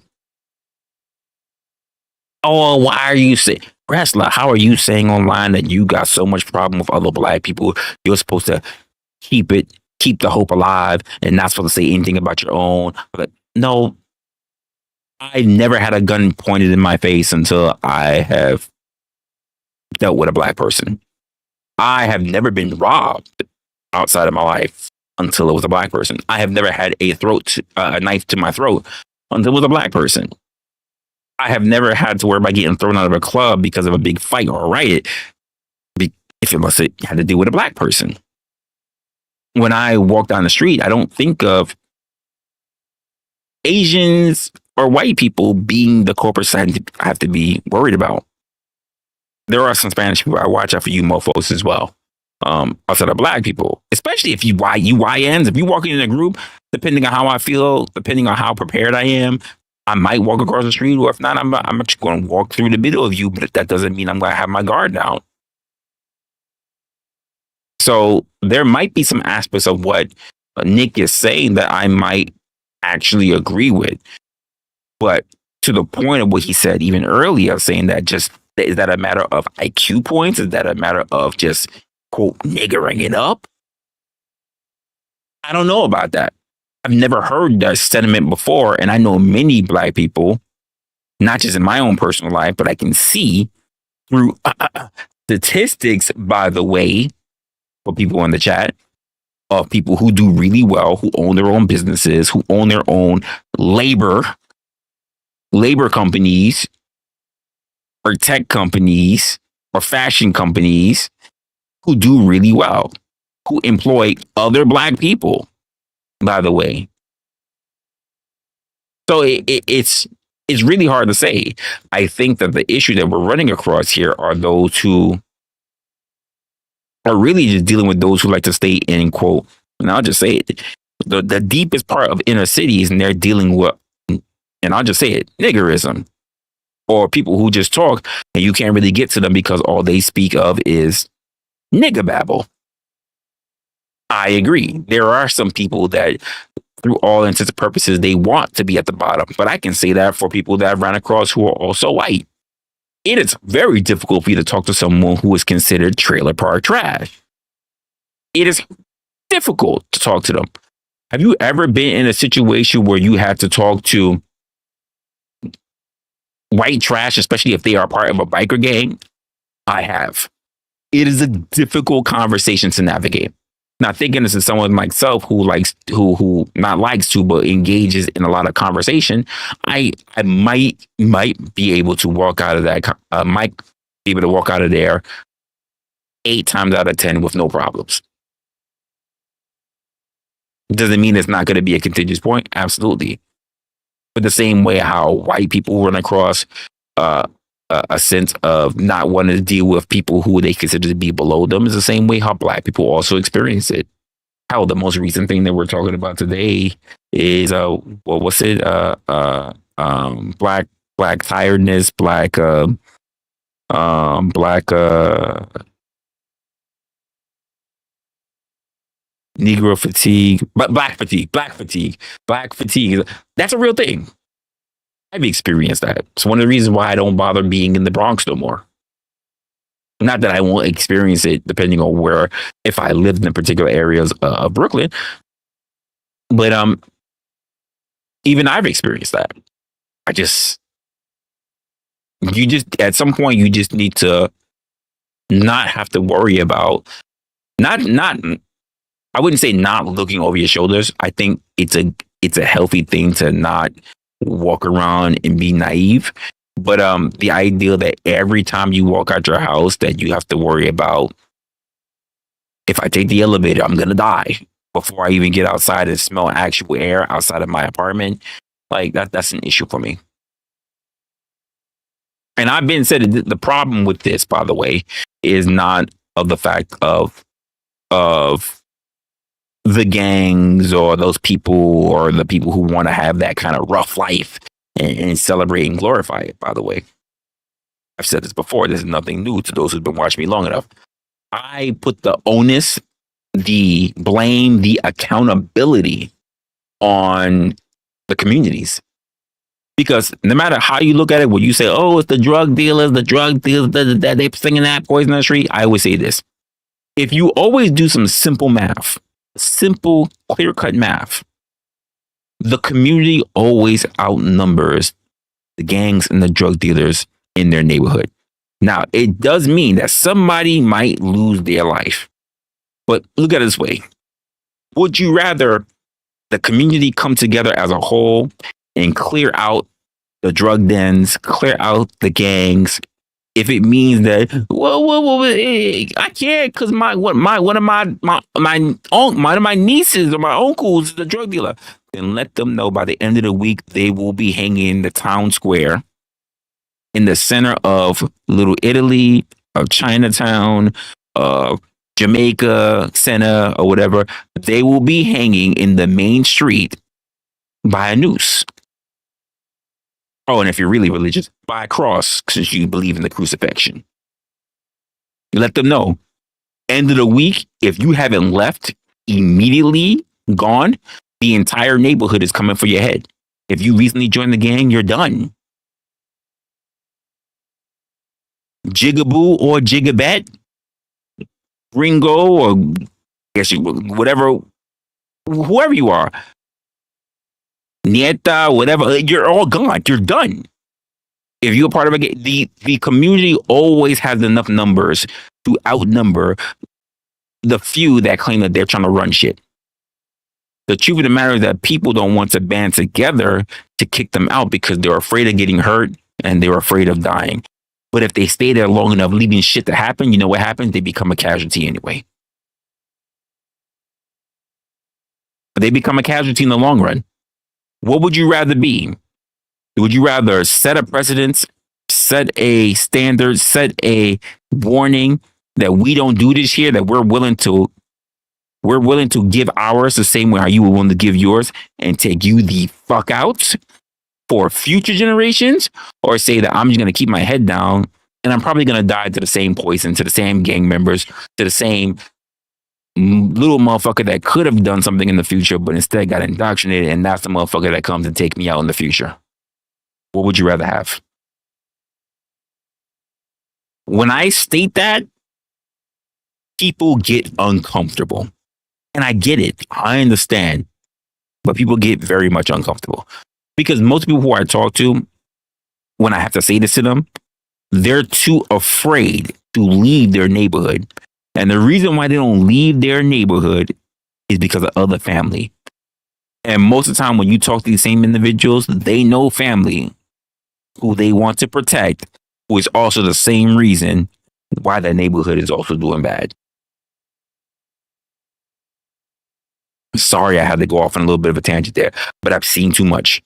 Oh, why are you saying, Resla, how are you saying online that you got so much problem with other black people? You're supposed to keep the hope alive and not supposed to say anything about your own. But no, I never had a gun pointed in my face until I have dealt with a black person. I have never been robbed outside of my life until it was a black person. I have never had a knife to my throat until it was a black person. I have never had to worry about getting thrown out of a club because of a big fight or a riot, if it must have had to do with a black person. When I walk down the street, I don't think of Asians or white people being the corporate side I have to be worried about. There are some Spanish people. I watch out for you mofos as well. Outside of black people, especially if you YNs, if you walking in a group, depending on how I feel, depending on how prepared I am, I might walk across the street, or if not, I'm just going to walk through the middle of you, but that doesn't mean I'm going to have my guard down. So there might be some aspects of what Nick is saying that I might actually agree with. But to the point of what he said even earlier, saying that is that a matter of IQ points? Is that a matter of just, quote, niggering it up? I don't know about that. I've never heard that sentiment before. And I know many black people, not just in my own personal life, but I can see through statistics, by the way, for people in the chat, of people who do really well, who own their own businesses, who own their own labor companies, or tech companies, or fashion companies, who do really well, who employ other black people, by the way. So it's really hard to say. I think that the issue that we're running across here are those who are really just dealing with those who like to stay in, quote, and I'll just say it, the deepest part of inner cities, and they're dealing with, and I'll just say it, niggerism, or people who just talk and you can't really get to them because all they speak of is nigger babble. I agree. There are some people that, through all intents and purposes, they want to be at the bottom. But I can say that for people that I've run across who are also white. It is very difficult for you to talk to someone who is considered trailer park trash. It is difficult to talk to them. Have you ever been in a situation where you had to talk to white trash, especially if they are part of a biker gang? I have. It is a difficult conversation to navigate. Now, thinking this is someone like myself who likes who not likes to, but engages in a lot of conversation, I might be able to walk out of that. Might be able to walk out of there 8 times out of 10 with no problems. Doesn't mean it's not going to be a contentious point. Absolutely. But the same way how white people run across a sense of not wanting to deal with people who they consider to be below them is the same way how black people also experience it. How the most recent thing that we're talking about today is what's it? Black tiredness, black Negro fatigue, but black fatigue. That's a real thing. I've experienced that. It's one of the reasons why I don't bother being in the Bronx no more. Not that I won't experience it depending on where, if I lived in particular areas of Brooklyn, but even I've experienced that. You just at some point you just need to not have to worry about not I wouldn't say not looking over your shoulders. I think it's a healthy thing to not walk around and be naive. But the idea that every time you walk out your house that you have to worry about, if I take the elevator, I'm gonna die before I even get outside and smell actual air outside of my apartment, like that's an issue for me. And I've been said the problem with this, by the way, is not of the fact of the gangs or those people or the people who want to have that kind of rough life and celebrate and glorify it, by the way. I've said this before. This is nothing new to those who've been watching me long enough. I put the onus, the blame, the accountability on the communities. Because no matter how you look at it, when you say, oh, it's the drug dealers, they're singing that poison on the street. I always say this. If you always do some simple math, simple, clear-cut math, the community always outnumbers the gangs and the drug dealers in their neighborhood. Now, it does mean that somebody might lose their life. But look at it this way. Would you rather the community come together as a whole and clear out the drug dens, clear out the gangs, if it means that, well, I can't because one of my nieces or my uncles is a drug dealer, then let them know by the end of the week they will be hanging in the town square in the center of Little Italy, of Chinatown, of Jamaica Center or whatever. They will be hanging in the main street by a noose. Oh, and if you're really religious, by a cross, since you believe in the crucifixion. You let them know. End of the week, if you haven't left immediately gone, the entire neighborhood is coming for your head. If you recently joined the gang, you're done. Jigaboo or Jigabet, Ringo, or I guess whatever, whoever you are, Nieta, whatever, you're all gone. You're done. If you're part of a gang, the community always has enough numbers to outnumber the few that claim that they're trying to run shit. The truth of the matter is that people don't want to band together to kick them out because they're afraid of getting hurt and they're afraid of dying. But if they stay there long enough, leaving shit to happen, you know what happens? They become a casualty anyway. They become a casualty in the long run. What would you rather be? Would you rather set a precedence, set a standard, set a warning that we don't do this here, that we're willing to give ours the same way how you were willing to give yours and take you the fuck out for future generations? Or say that I'm just going to keep my head down and I'm probably going to die to the same poison, to the same gang members, to the same little motherfucker that could have done something in the future, but instead got indoctrinated, and that's the motherfucker that comes and take me out in the future. What would you rather have? When I state that, people get uncomfortable. And I get it. I understand. But people get very much uncomfortable because most people who I talk to, when I have to say this to them, they're too afraid to leave their neighborhood. And the reason why they don't leave their neighborhood is because of other family. And most of the time when you talk to these same individuals, they know family who they want to protect, who is also the same reason why that neighborhood is also doing bad. Sorry, I had to go off on a little bit of a tangent there, but I've seen too much.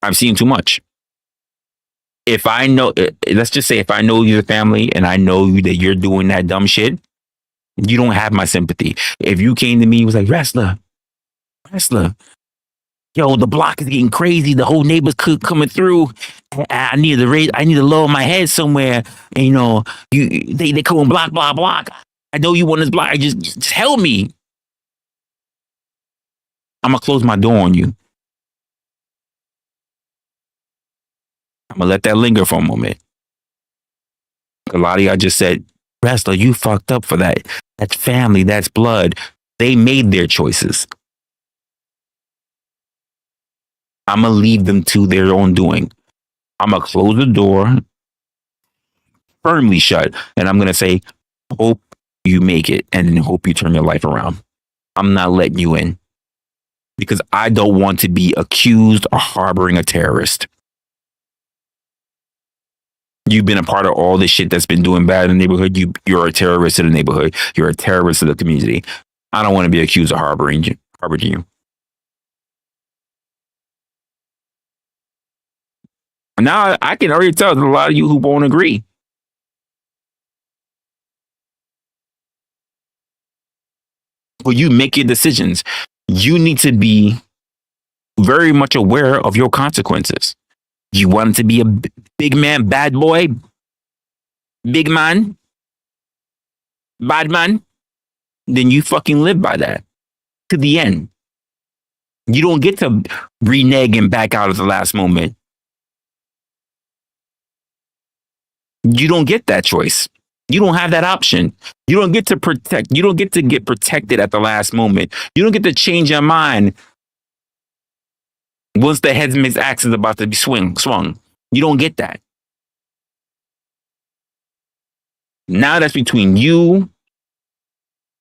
I've seen too much. If I know, let's just say if I know you're the family and I know that you're doing that dumb shit, you don't have my sympathy. If you came to me and was like, Resla, yo, the block is getting crazy. The whole neighbors coming through. I need to raise. I need to lower my head somewhere. And you know, they come on block. I know you want this block. Just help me. I'm gonna close my door on you. I'm gonna let that linger for a moment. A lot of y'all just said, Resla, you fucked up for that. That's family. That's blood. They made their choices. I'm going to leave them to their own doing. I'm going to close the door firmly shut. And I'm going to say, hope you make it and then hope you turn your life around. I'm not letting you in because I don't want to be accused of harboring a terrorist. You've been a part of all this shit that's been doing bad in the neighborhood. You're a terrorist in the neighborhood. You're a terrorist in the community. I don't want to be accused of harboring you. Now I can already tell there's a lot of you who won't agree. But you make your decisions. You need to be very much aware of your consequences. You want to be a big man, bad boy, big man, bad man, then you fucking live by that to the end. You don't get to renege and back out at the last moment. You don't get that choice. You don't have that option. You don't get to protect. You don't get to get protected at the last moment. You don't get to change your mind once the headsman's axe is about to be swung. You don't get that. Now that's between you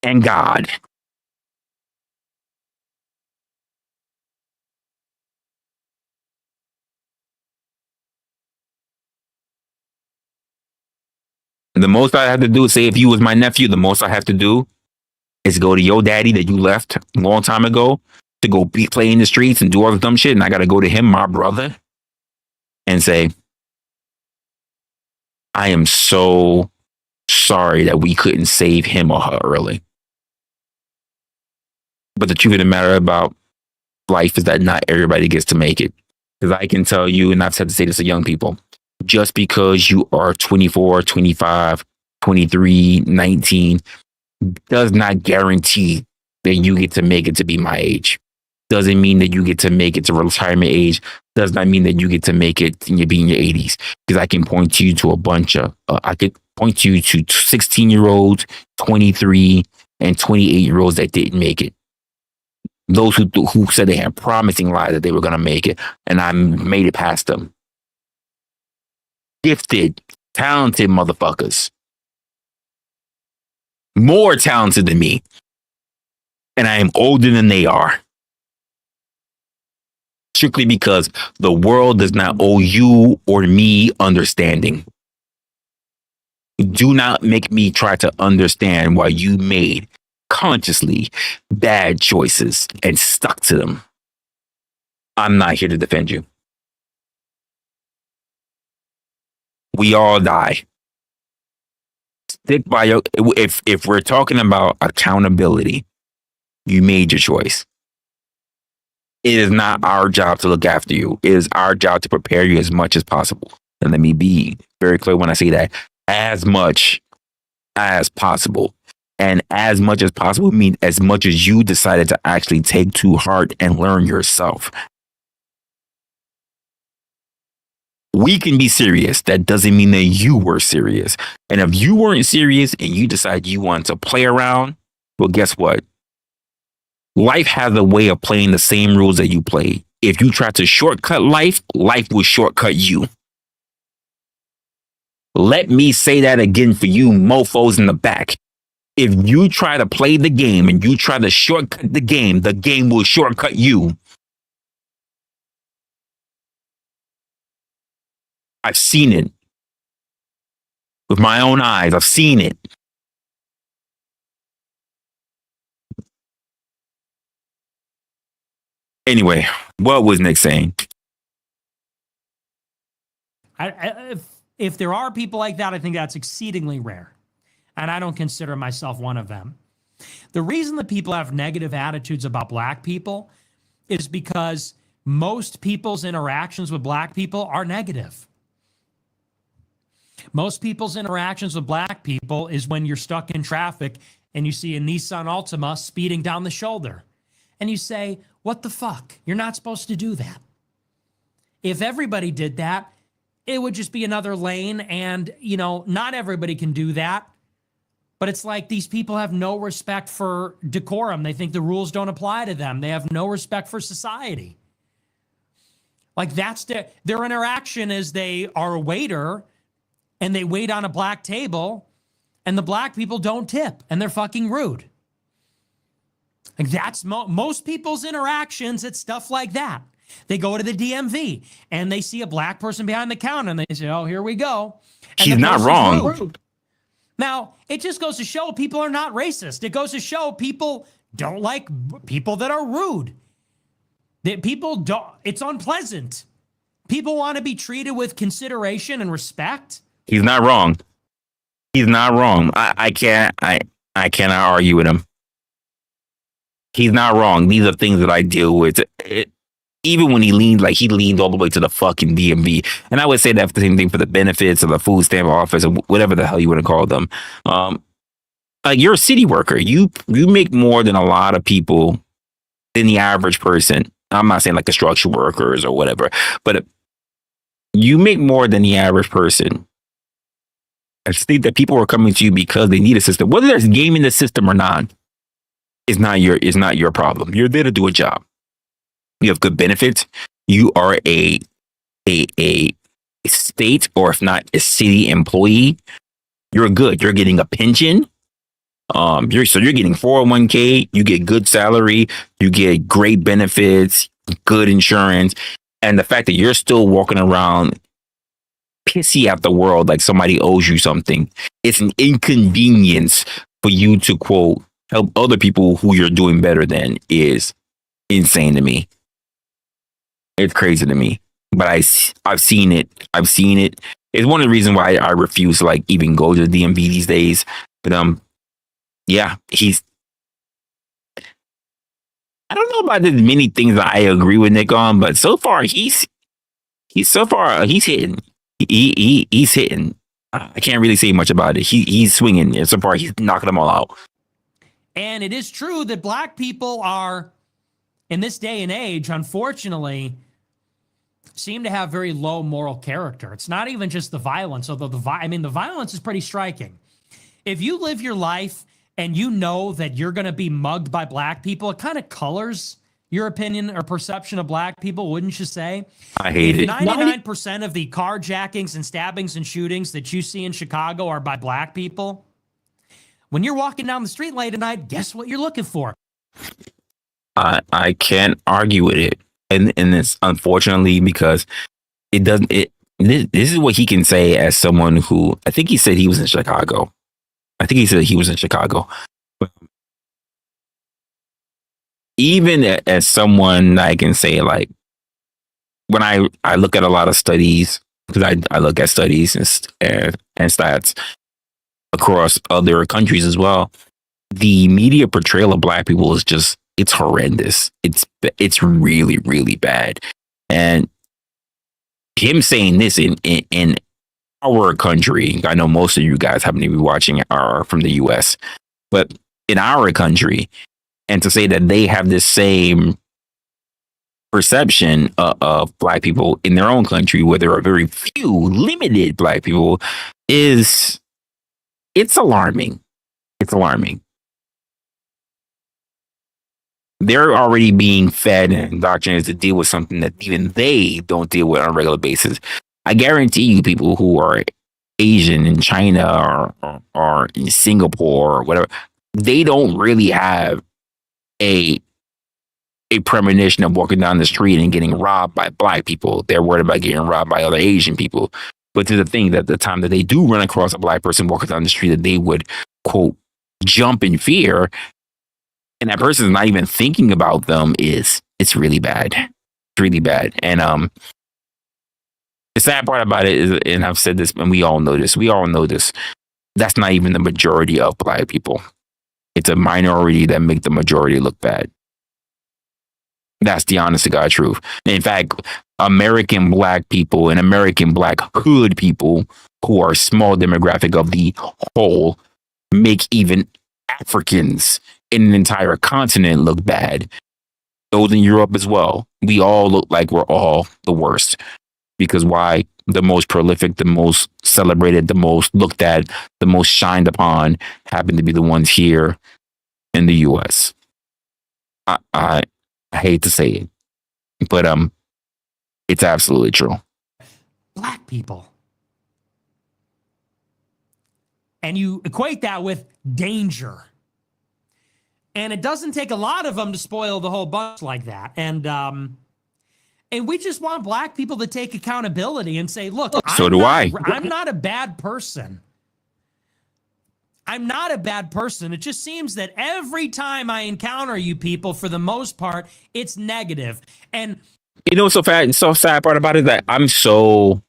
and God. The most I have to do, say if you was my nephew, the most I have to do is go to your daddy that you left a long time ago to go play in the streets and do all the dumb shit. And I got to go to him, my brother, and say, I am so sorry that we couldn't save him or her early. But the truth of the matter about life is that not everybody gets to make it. Because I can tell you, and I've said to say this to young people, just because you are 24, 25, 23, 19 does not guarantee that you get to make it to be my age. Doesn't mean that you get to make it to retirement age. Does not mean that you get to make it and you be in your 80s. Because I can point you to a bunch of, I could point you to 16-year-olds, 23, and 28-year-olds that didn't make it. Those who said they had promising lives that they were going to make it, and I made it past them. Gifted, talented motherfuckers. More talented than me. And I am older than they are. Strictly because the world does not owe you or me understanding. Do not make me try to understand why you made consciously bad choices and stuck to them. I'm not here to defend you. We all die. Stick by your, if we're talking about accountability, you made your choice. It is not our job to look after you. It is our job to prepare you as much as possible. And let me be very clear when I say that. As much as possible. And as much as possible means as much as you decided to actually take to heart and learn yourself. We can be serious. That doesn't mean that you were serious. And if you weren't serious and you decide you want to play around, well, guess what? Life has a way of playing the same rules that you play. If you try to shortcut life, life will shortcut you. Let me say that again for you mofos in the back. If you try to play the game and you try to shortcut the game will shortcut you. I've seen it with my own eyes. I've seen it. Anyway, what was Nick saying? If there are people like that, I think that's exceedingly rare. And I don't consider myself one of them. The reason that people have negative attitudes about black people is because most people's interactions with black people are negative. Most people's interactions with black people is when you're stuck in traffic and you see a Nissan Altima speeding down the shoulder. And you say, what the fuck? You're not supposed to do that. If everybody did that, it would just be another lane. And, you know, not everybody can do that. But it's like these people have no respect for decorum. They think the rules don't apply to them. They have no respect for society. Like that's their interaction is they are a waiter and they wait on a black table and the black people don't tip and they're fucking rude. Like that's most people's interactions at stuff like that. They go to the DMV and they see a black person behind the counter and they say, oh, here we go. And he's not wrong. Rude. Now, it just goes to show people are not racist. It goes to show people don't like people that are rude. That people don't, it's unpleasant. People want to be treated with consideration and respect. He's not wrong. He's not wrong. I cannot argue with him. He's not wrong. These are things that I deal with. Even when he leaned all the way to the fucking DMV. And I would say that's the same thing for the benefits of the food stamp office or whatever the hell you want to call them. Like you're a city worker. You make more than a lot of people than the average person. I'm not saying like construction workers or whatever, but you make more than the average person. I just think that people are coming to you because they need a system. Whether there's game in the system or not, is not your problem. You're there to do a job. You have good benefits. You are a state or if not a city employee. You're good. You're getting a pension. You're getting 401k. You get good salary. You get great benefits, good insurance, and the fact that you're still walking around pissy at the world like somebody owes you something. It's an inconvenience for you to quote help other people who you're doing better than is insane to me. It's crazy to me, but I've seen it. I've seen it. It's one of the reasons why I refuse to like even go to the DMV these days. But yeah, I don't know about the many things that I agree with Nick on, but so far he's hitting. He's hitting. I can't really say much about it. He's swinging. So far he's knocking them all out. And it is true that black people are, in this day and age, unfortunately, seem to have very low moral character. It's not even just the violence, although the violence is pretty striking. If you live your life and you know that you're going to be mugged by black people, it kind of colors your opinion or perception of black people, wouldn't you say? I hate it. 99% of the carjackings and stabbings and shootings that you see in Chicago are by black people. When you're walking down the street late at night, guess what you're looking for? I can't argue with it. And it's unfortunately because it doesn't, this is what he can say as someone who, I think he said he was in Chicago. But even as someone I can say like, when I look at a lot of studies, because I look at studies and stats across other countries as well, the media portrayal of black people is just, it's horrendous. It's really, really bad. And him saying this in our country, I know most of you guys happen to be watching are from the US, but in our country, and to say that they have this same perception of black people in their own country, where there are very few limited black people, it's alarming. It's alarming. they're already being fed and indoctrinated to deal with something that even they don't deal with on a regular basis. I guarantee you, people who are Asian in China or in Singapore or whatever, they don't really have a premonition of walking down the street and getting robbed by black people. They're worried about getting robbed by other Asian people. But to the thing that the time that they do run across a black person walking down the street, that they would, quote, jump in fear, and that person is not even thinking about them, it's really bad. It's really bad. And the sad part about it is, and I've said this, and we all know this, that's not even the majority of black people. It's a minority that make the majority look bad. That's the honest to God truth. In fact, American black people and American black hood people, who are a small demographic of the whole, make even Africans in an entire continent look bad. Those in Europe as well. We all look like we're all the worst. Because why? The most prolific, the most celebrated, the most looked at, the most shined upon happen to be the ones here in the US. I hate to say it, but it's absolutely true. Black people. And you equate that with danger. And it doesn't take a lot of them to spoil the whole bunch like that. And we just want black people to take accountability and say, look, I'm not a bad person. I'm not a bad person. It just seems that every time I encounter you people, for the most part, it's negative. And you know, so sad part about it is that I'm so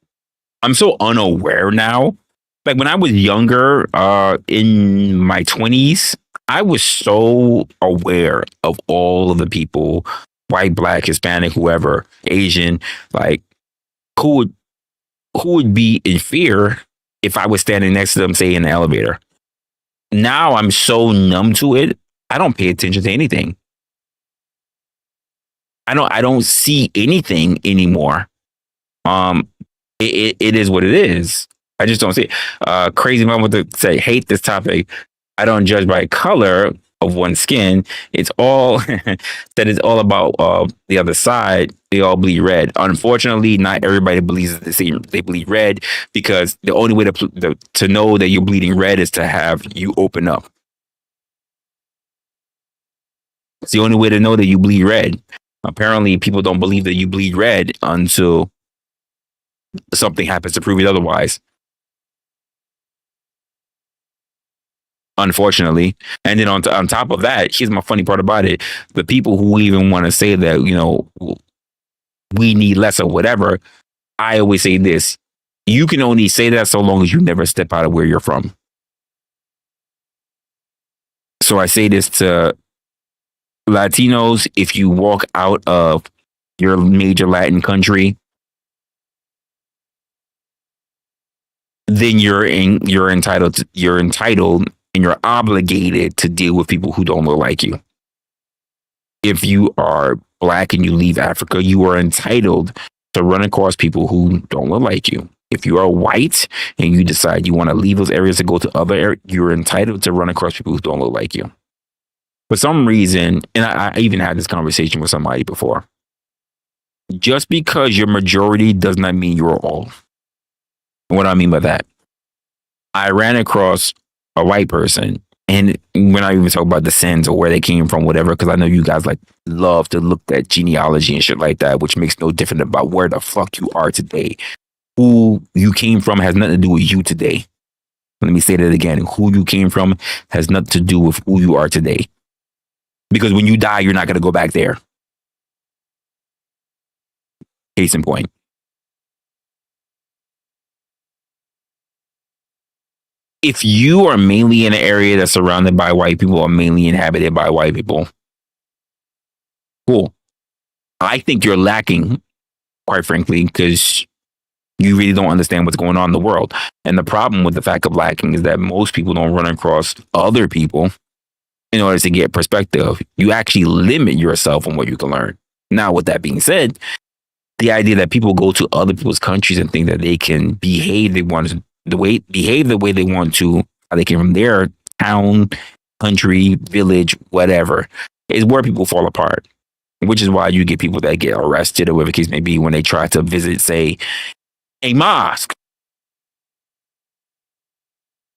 unaware now. Like when I was younger, in my 20s, I was so aware of all of the people, white, black, Hispanic, whoever, Asian, like who would be in fear if I was standing next to them, say in the elevator. Now I'm so numb to it, I don't pay attention to anything. I don't see anything anymore. It is what it is. I just don't see it. Crazy mom would say, hate this topic. I don't judge by color of one's skin. It's all that it's all about the other side. They all bleed red. Unfortunately, not everybody believes the same. They bleed red because the only way to know that you're bleeding red is to have you open up. It's the only way to know that you bleed red. Apparently, people don't believe that you bleed red until something happens to prove it otherwise. Unfortunately. And then on top of that, here's my funny part about it. The people who even want to say that, you know, we need less or whatever, I always say this. You can only say that so long as you never step out of where you're from. So I say this to Latinos: if you walk out of your major Latin country, then you're entitled and you're obligated to deal with people who don't look like you. If you are black and you leave Africa, you are entitled to run across people who don't look like you. If you are white and you decide you want to leave those areas to go to other areas, you're entitled to run across people who don't look like you. For some reason, and I even had this conversation with somebody before, just because you're majority does not mean you're all. What do I mean by that? I ran across a white person, and we're not even talking about descent or where they came from, whatever, because I know you guys like love to look at genealogy and shit like that, which makes no difference about where the fuck you are today. Who you came from has nothing to do with you today. Let me say that again. Who you came from has nothing to do with who you are today. Because when you die, you're not going to go back there. Case in point. If you are mainly in an area that's surrounded by white people or mainly inhabited by white people, cool. I think you're lacking, quite frankly, because you really don't understand what's going on in the world. And the problem with the fact of lacking is that most people don't run across other people in order to get perspective. You actually limit yourself on what you can learn. Now, with that being said, the idea that people go to other people's countries and think that they can behave the way they want to, how they came from their town, country, village, whatever. is where people fall apart, which is why you get people that get arrested or whatever the case may be when they try to visit, say, a mosque.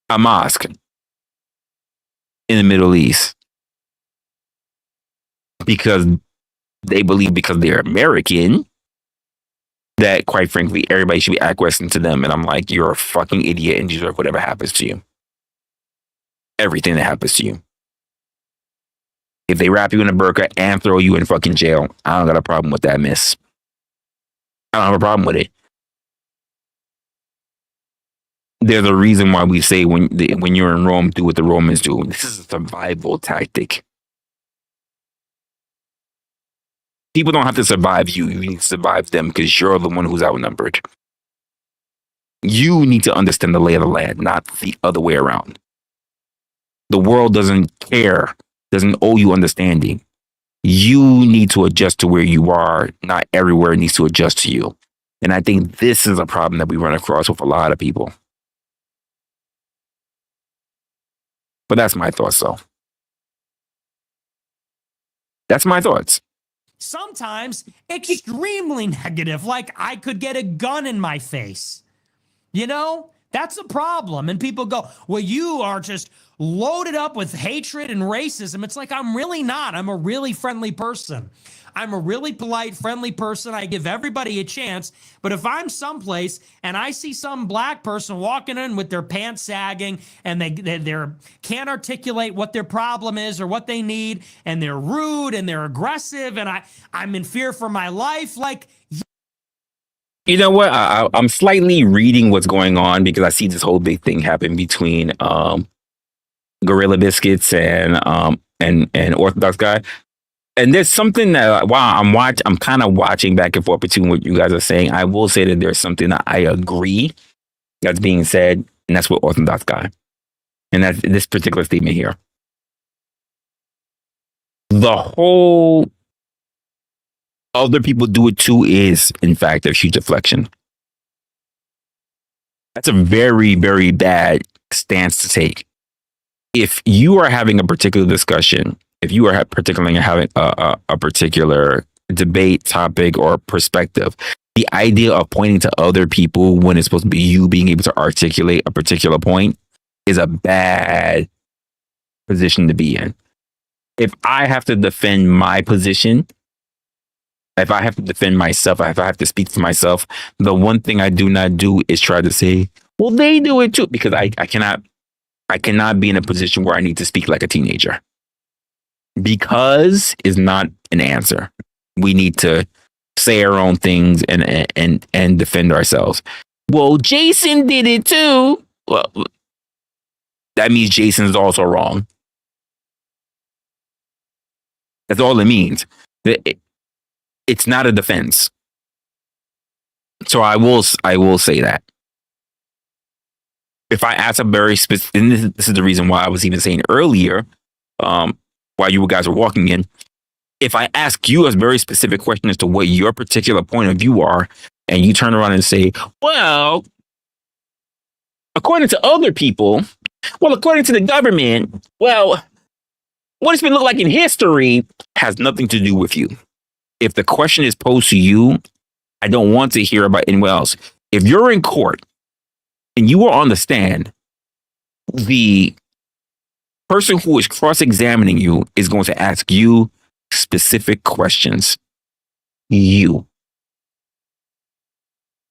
A mosque in the Middle East. Because they believe because they're American that, quite frankly, everybody should be acquiescing to them. And I'm like, you're a fucking idiot and deserve whatever happens to you. Everything that happens to you. If they wrap you in a burqa and throw you in fucking jail, I don't got a problem with that, miss. I don't have a problem with it. There's a reason why we say when you're in Rome, do what the Romans do. This is a survival tactic. People don't have to survive you. You need to survive them because you're the one who's outnumbered. You need to understand the lay of the land, not the other way around. The world doesn't care, doesn't owe you understanding. You need to adjust to where you are. Not everywhere needs to adjust to you. And I think this is a problem that we run across with a lot of people. But that's my thoughts, though. That's my thoughts. Sometimes extremely negative, like I could get a gun in my face. You know, that's a problem. And people go, well, you are just loaded up with hatred and racism. It's like, I'm really not. I'm a really friendly person. I'm a really polite, friendly person. I give everybody a chance. But if I'm someplace and I see some black person walking in with their pants sagging and they can't articulate what their problem is or what they need, and they're rude and they're aggressive, and I'm in fear for my life, like, you know what? I'm slightly reading what's going on because I see this whole big thing happen between Gorilla Biscuits and Orthodox guy. And there's something that while I'm kind of watching back and forth between what you guys are saying. I will say that there's something that I agree that's being said, and that's with Orthodox guy. And that's this particular statement here. The whole other people do it too is, in fact, a huge deflection. That's a very, very bad stance to take. If you are having a particular discussion, if you are particularly having a particular debate topic or perspective, the idea of pointing to other people when it's supposed to be you being able to articulate a particular point is a bad position to be in. If I have to defend my position, if I have to defend myself, if I have to speak for myself, the one thing I do not do is try to say, well, they do it too, because I cannot be in a position where I need to speak like a teenager. Because is not an answer. We need to say our own things and defend ourselves. Well, Jason did it too. Well, that means Jason's also wrong. That's all it means. It's not a defense. So I will say that. If I ask a very specific, and this is the reason why I was even saying earlier, while you guys were walking in, if I ask you a very specific question as to what your particular point of view are, and you turn around and say, well, according to other people, well, according to the government, well, what it's been look like in history has nothing to do with you. If the question is posed to you, I don't want to hear about anyone else. If you're in court and you are on the stand, the person who is cross-examining you is going to ask you specific questions. You.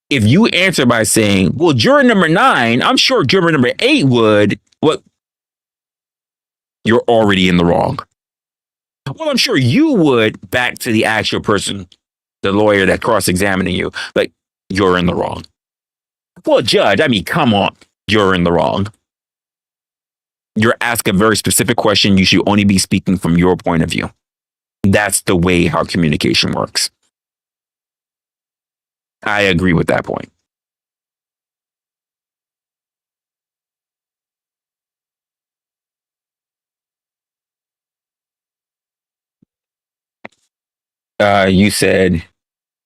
If you answer by saying, well, juror number 9, I'm sure juror number 8 would, what? You're already in the wrong. Well, I'm sure you would, back to the actual person, the lawyer that cross-examining you, like, you're in the wrong. Well, judge, I mean, come on, you're in the wrong. You're asking a very specific question. You should only be speaking from your point of view. That's the way how communication works. I agree with that point. You said,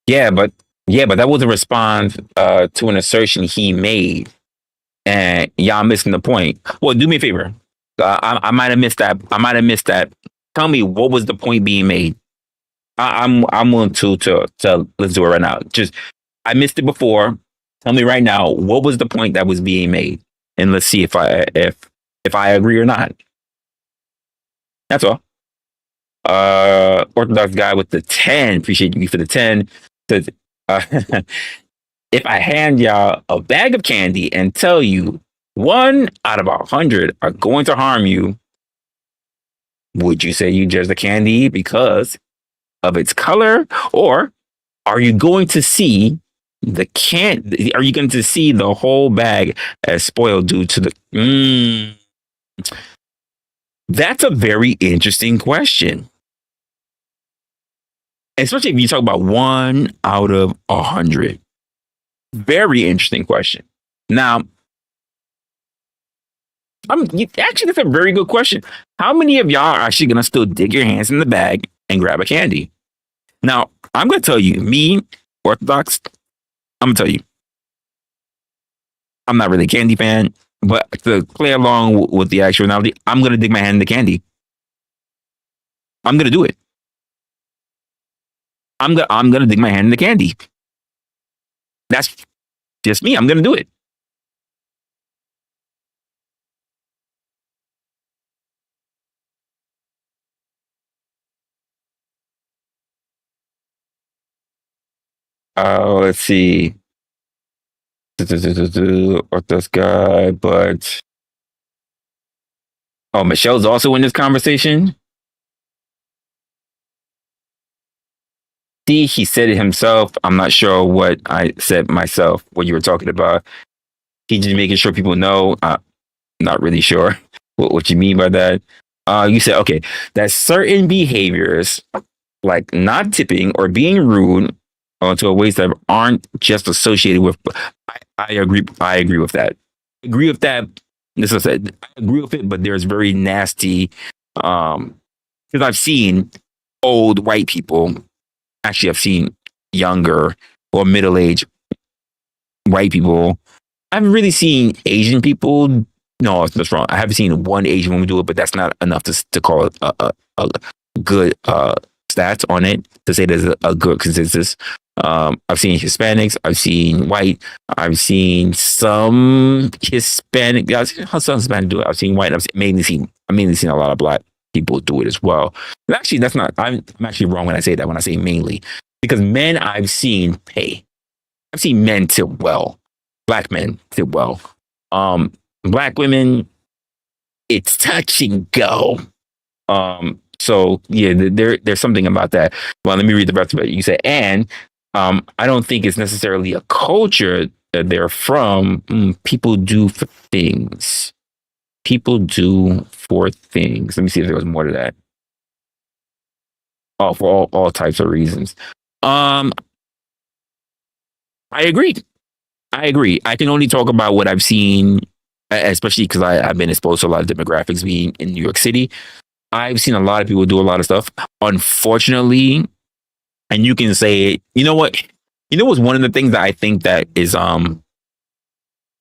yeah, but that was a response to an assertion he made. And y'all missing the point. Well, do me a favor. I might have missed that. Tell me what was the point being made. I'm willing to let's do it right now. Just I missed it before. Tell me right now what was the point that was being made, and let's see if I agree or not. That's all. Orthodox guy with the 10. Appreciate you for the 10. Says, uh, if I hand y'all a bag of candy and tell you 1 out of 100 are going to harm you, would you say you judge the candy because of its color, or are you going to see the Are you going to see the whole bag as spoiled due to the? That's a very interesting question, especially if you talk about 1 out of 100. Very interesting question. Now, actually, that's a very good question. How many of y'all are actually going to still dig your hands in the bag and grab a candy? Now, I'm going to tell you, me, Orthodox, I'm going to tell you, I'm not really a candy fan, but to play along with the actual analogy, I'm going to dig my hand in the candy. I'm going to do it. I'm going to dig my hand in the candy. That's just me. I'm going to do it. Let's see. Orthodox guy, but Michelle's also in this conversation. See, he said it himself. I'm not sure what I said myself, what you were talking about. He just making sure people know. Not really sure what you mean by that. You said, okay, that certain behaviors like not tipping or being rude onto a ways that aren't just associated with. I agree. I agree with that. I agree with that. This is I agree with it, but there's very nasty. Because I've seen old white people. Actually, I've seen younger or middle-aged white people. I haven't really seen Asian people. No, that's wrong. I haven't seen one Asian woman do it, but that's not enough to call it a good stats on it to say there's a good consensus. I've seen Hispanics. I've seen white. I've seen some Hispanic. I've seen how some Hispanic do it. I've seen white. I've mainly seen a lot of black people do it as well. And actually, that's not. I'm actually wrong when I say that. When I say mainly, because men I've seen pay. I've seen men tip well. Black men tip well. Black women, it's touch and go. So yeah, there's something about that. Well, let me read the rest of it. You say, and I don't think it's necessarily a culture that they're from. People do for things. People do for things. Let me see if there was more to that. Oh, for all types of reasons. I agree. I can only talk about what I've seen, especially because I've been exposed to a lot of demographics being in New York City. I've seen a lot of people do a lot of stuff. Unfortunately, and you can say, you know what? You know what's one of the things that I think that is that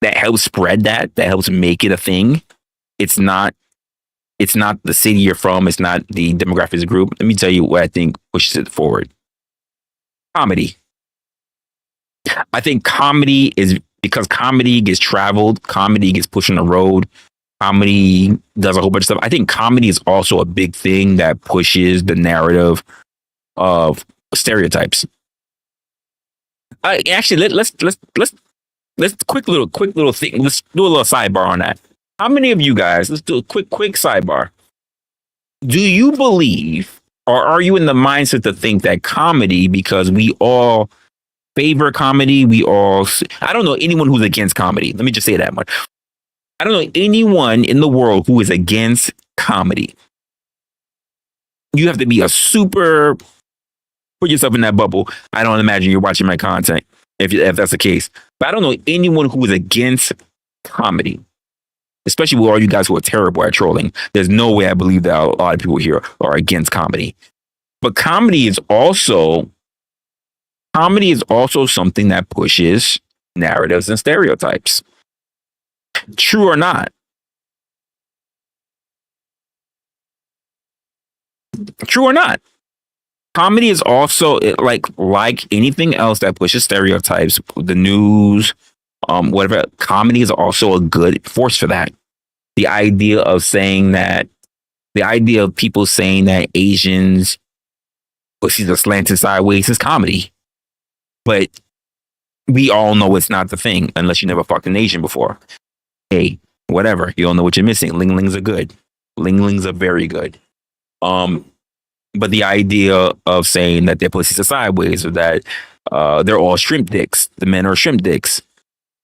helps spread that helps make it a thing. It's not the city you're from. It's not the demographics group. Let me tell you what I think pushes it forward. Comedy. I think comedy is because comedy gets traveled, comedy gets pushed on the road, comedy does a whole bunch of stuff. I think comedy is also a big thing that pushes the narrative of stereotypes. Actually, let's quick little thing. Let's do a little sidebar on that. How many of you guys? Let's do a quick sidebar. Do you believe, or are you in the mindset to think that comedy, because we all favor comedy, I don't know anyone who's against comedy. Let me just say that much. I don't know anyone in the world who is against comedy. You have to be put yourself in that bubble. I don't imagine you're watching my content if that's the case. But I don't know anyone who is against comedy, especially with all you guys who are terrible at trolling. There's no way I believe that a lot of people here are against comedy. But comedy is also something that pushes narratives and stereotypes. True or not? True or not? Comedy is also like anything else that pushes stereotypes, the news, whatever. Comedy is also a good force for that. The idea of people saying that Asians pussies are slanted sideways is comedy, but we all know it's not the thing unless you never fucked an Asian before. Hey, whatever, you don't know what you're missing. Linglings are good. Linglings are very good. But the idea of saying that their pussies are sideways, or that they're all shrimp dicks, the men are shrimp dicks,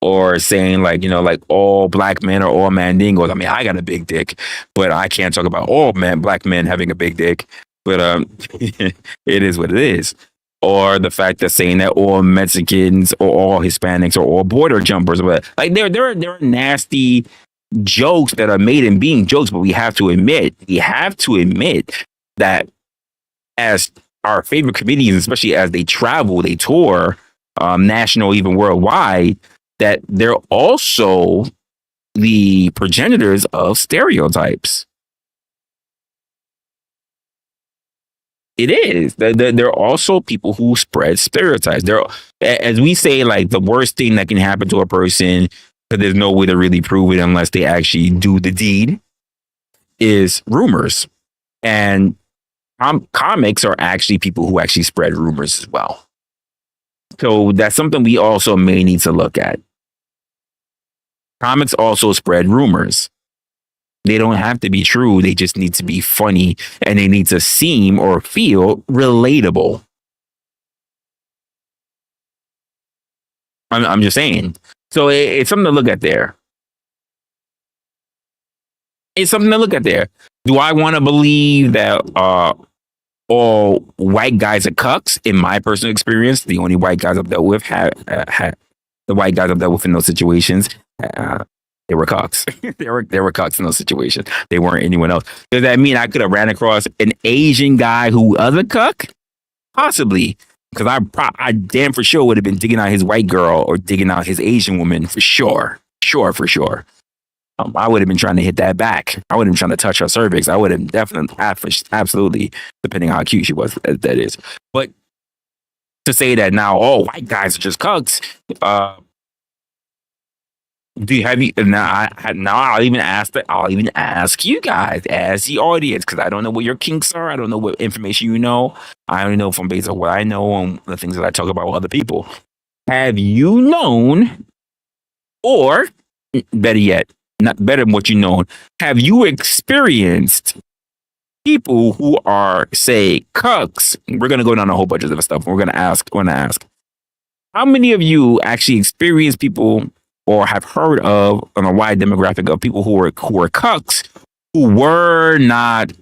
or saying like all black men are all mandingos. I mean, I got a big dick, but I can't talk about all black men having a big dick. But it is what it is. Or the fact that saying that all Mexicans or all Hispanics or all border jumpers, but like there are nasty jokes that are made in being jokes, but we have to admit that as our favorite comedians, especially as they travel, they tour, national, even worldwide, that they're also the progenitors of stereotypes. It is. There are also people who spread stereotypes. There, as we say, like the worst thing that can happen to a person, because there's no way to really prove it unless they actually do the deed, is rumors. And comics are actually people who actually spread rumors as well. So that's something we also may need to look at. Comics also spread rumors. They don't have to be true. They just need to be funny, and they need to seem or feel relatable. I'm just saying. So it's something to look at there. It's something to look at there. Do I want to believe that all white guys are cucks? In my personal experience, the only white guys I've dealt with had the white guys I've dealt with in those situations. They were cucks. they were cucks in those situations. They weren't anyone else. Does that mean I could have ran across an Asian guy who was a cuck? Possibly, because I damn for sure would have been digging out his white girl or digging out his Asian woman for sure. For sure. I would have been trying to hit that back. I would have been trying to touch her cervix. I would have definitely, absolutely, depending on how cute she was, that is. But to say that now all white guys are just cucks, I'll even ask you guys, as the audience, because I don't know what your kinks are. I don't know what information you know. I only know from based on what I know and the things that I talk about with other people. Have you known, or better yet, not better than what you know, have you experienced people who are, say, cucks? We're gonna go down a whole bunch of different stuff. We're gonna ask. How many of you actually experience people or have heard of on a wide demographic of people who were cucks who were not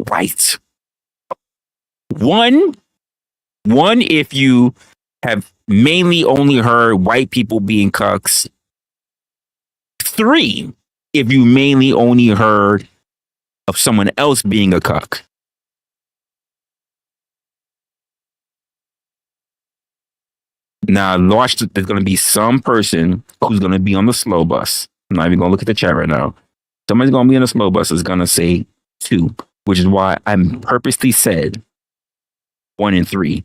white? One, if you have mainly only heard white people being cucks. 3, if you mainly only heard of someone else being a cuck. Now, there's going to be some person who's going to be on the slow bus. I'm not even going to look at the chat right now. Somebody's going to be on the slow bus is going to say 2, which is why I purposely said 1 and 3.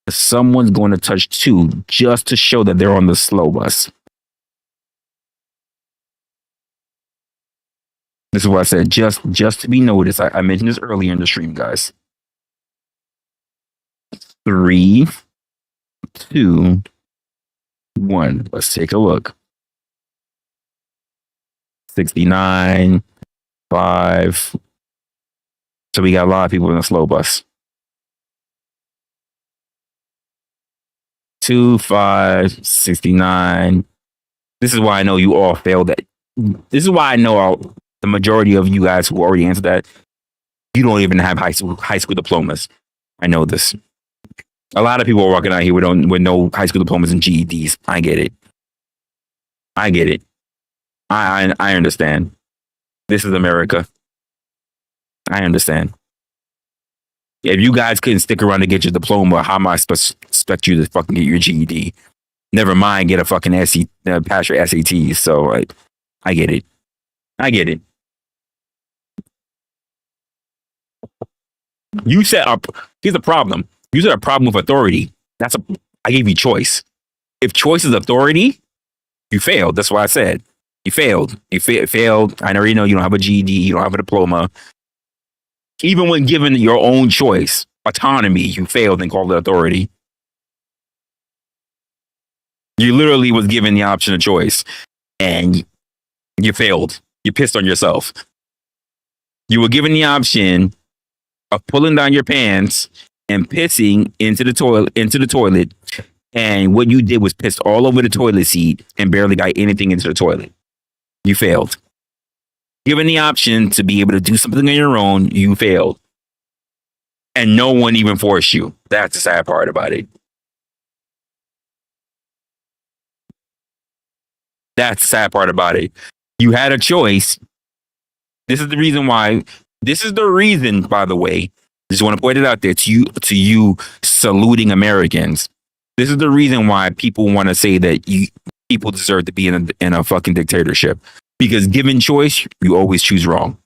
Someone's going to touch 2 just to show that they're on the slow bus. This is what I said, just to be noticed. I mentioned this earlier in the stream, guys. 3, 2, 1. Let's take a look. 69, 5. So we got a lot of people in the slow bus. 2, 5, 69. This is why I know you all failed at. This is why I know the majority of you guys who already answered that, you don't even have high school diplomas. I know this. A lot of people are walking out here with no high school diplomas and GEDs. I get it. I understand. This is America. I understand. If you guys couldn't stick around to get your diploma, how am I expect you to fucking get your GED? Never mind, get a fucking pass your SATs. So I get it. You set up. Here's the problem. You set a problem with authority. I gave you choice. If choice is authority, you failed. That's what I said. You failed. You failed. I already know you don't have a GED. You don't have a diploma. Even when given your own choice, autonomy, you failed and called it authority. You literally was given the option of choice, and you failed. You pissed on yourself. You were given the option of pulling down your pants and pissing into the toilet, and what you did was pissed all over the toilet seat and barely got anything into the toilet. You failed. Given the option to be able to do something on your own, you failed. And no one even forced you. That's the sad part about it. That's the sad part about it. You had a choice. This is the reason why. This is the reason, by the way. Just want to point it out there to you saluting Americans. This is the reason why people want to say that people deserve to be in a fucking dictatorship. Because given choice, you always choose wrong.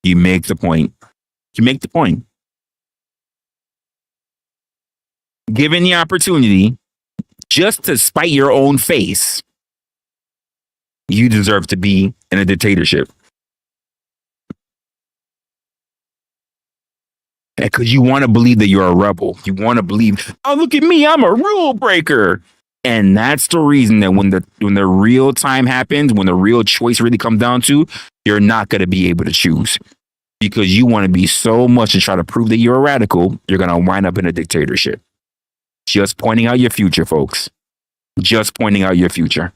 You make the point. You make the point. Given the opportunity, just to spite your own face, you deserve to be in a dictatorship. Because you want to believe that you're a rebel. You want to believe, oh, look at me, I'm a rule breaker. And that's the reason that when the real time happens, when the real choice really comes down to, you're not going to be able to choose. Because you want to be so much to try to prove that you're a radical, you're going to wind up in a dictatorship. Just pointing out your future, folks. Just pointing out your future.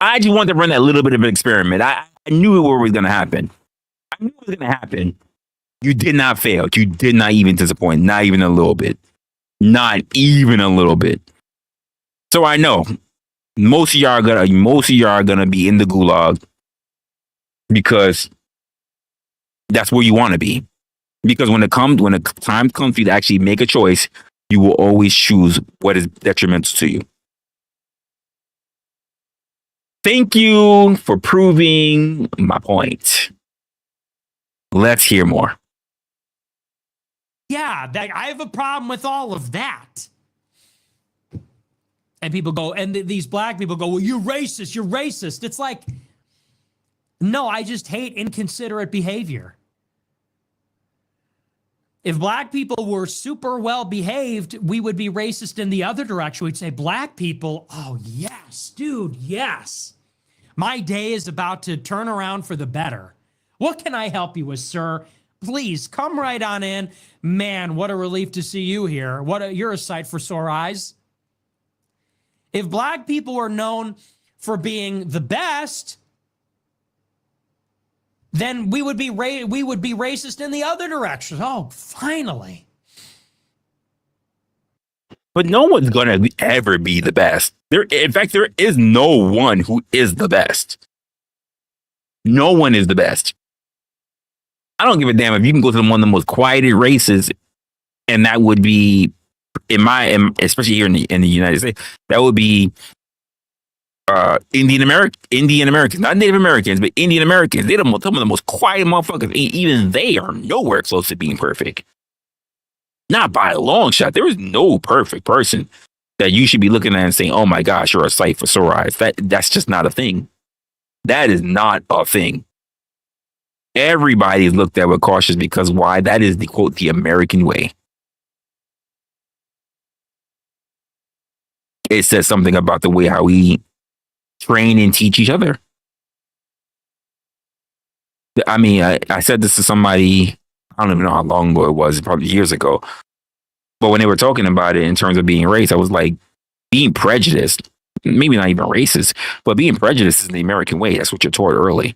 I just wanted to run that little bit of an experiment. I knew what was going to happen. I knew it was going to happen. You did not fail. You did not even disappoint. Not even a little bit. Not even a little bit. So I know most of y'all are gonna be in the gulag because that's where you want to be. Because when the time comes for you to actually make a choice, you will always choose what is detrimental to you. Thank you for proving my point. Let's hear more. Yeah, I have a problem with all of that. And people go, and these black people go, well, you're racist, you're racist. It's like, no, I just hate inconsiderate behavior. If black people were super well behaved, we would be racist in the other direction. We'd say, black people, oh, yes, dude, yes. My day is about to turn around for the better. What can I help you with, sir? Please come right on in. Man, what a relief to see you here. You're a sight for sore eyes. If black people were known for being the best, then we would be racist in the other direction. Oh, finally. But no one's going to ever be the best. In fact, there is no one who is the best. No one is the best. I don't give a damn if you can go to one of the most quieted races, and that would be, especially here in the United States, that would be Indian Americans, not Native Americans, but Indian Americans. They're some of the most quiet motherfuckers. Even they are nowhere close to being perfect. Not by a long shot. There is no perfect person that you should be looking at and saying, "Oh my gosh, you're a sight for sore eyes." That's just not a thing. That is not a thing. Everybody is looked at with caution because why? That is the quote, the American way. It says something about the way how we train and teach each other. I mean, I said this to somebody, I don't even know how long ago it was, probably years ago. But when they were talking about it in terms of being race, I was like, being prejudiced, maybe not even racist, but being prejudiced is the American way. That's what you're taught early.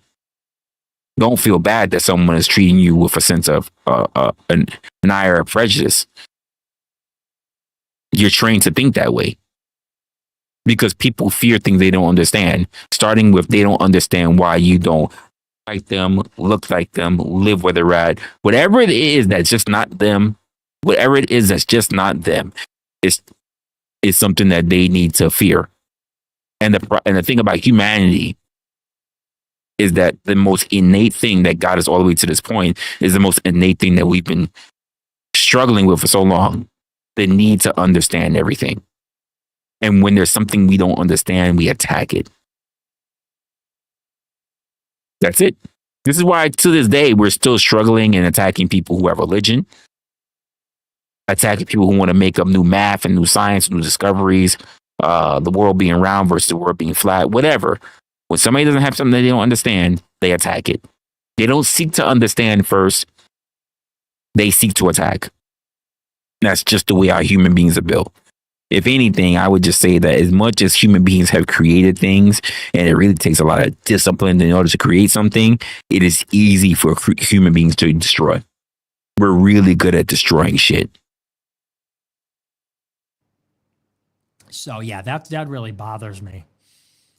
Don't feel bad that someone is treating you with a sense of an ire of prejudice. You're trained to think that way because people fear things they don't understand, starting with they don't understand why you don't like them, look like them, live where they're at. Whatever it is that's just not them, whatever it is that's just not them, is something that they need to fear. And the thing about humanity is that the most innate thing that got us all the way to this point is the most innate thing that we've been struggling with for so long. The need to understand everything. And when there's something we don't understand, we attack it. That's it. This is why to this day, we're still struggling and attacking people who have religion, attacking people who want to make up new math and new science, new discoveries, the world being round versus the world being flat, whatever. When somebody doesn't have something that they don't understand, they attack it. They don't seek to understand first. They seek to attack. That's just the way our human beings are built. If anything, I would just say that as much as human beings have created things, and it really takes a lot of discipline in order to create something, it is easy for human beings to destroy. We're really good at destroying shit. So yeah, that really bothers me.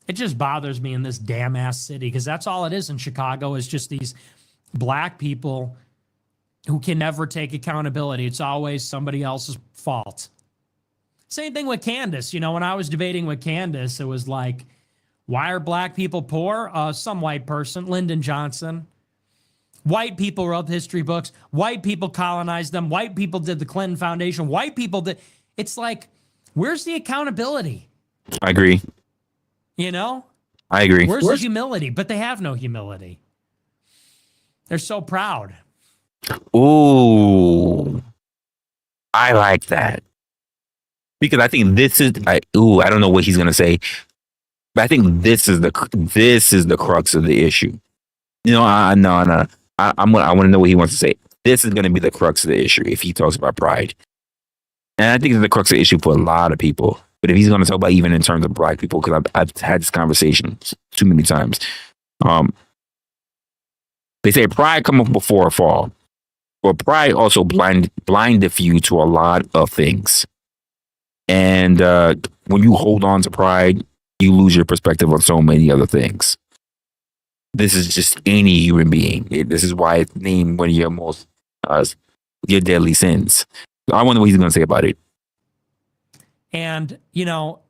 It just bothers me in this damn ass city, because that's all it is in Chicago, is just these black people who can never take accountability. It's always somebody else's fault. Same thing with Candace. You know, when I was debating with Candace, it was like, why are black people poor? Some white person, Lyndon Johnson. White people wrote history books. White people colonized them. White people did the Clinton Foundation. White people did. It's like, where's the accountability? I agree. You know? I agree. Where's the humility? But they have no humility. They're so proud. Ooh, I like that. Because I think this is, I don't know what he's gonna say, but I think this is the crux of the issue. You know, I want to know what he wants to say. This is gonna be the crux of the issue if he talks about pride, and I think it's the crux of the issue for a lot of people. But if he's gonna talk about even in terms of black people, because I've had this conversation too many times. They say pride comes before a fall, but pride also blindeth you to a lot of things. And when you hold on to pride, you lose your perspective on so many other things. This is just any human being. This is why it's named one of your most your deadly sins. I wonder what he's going to say about it. And, you know,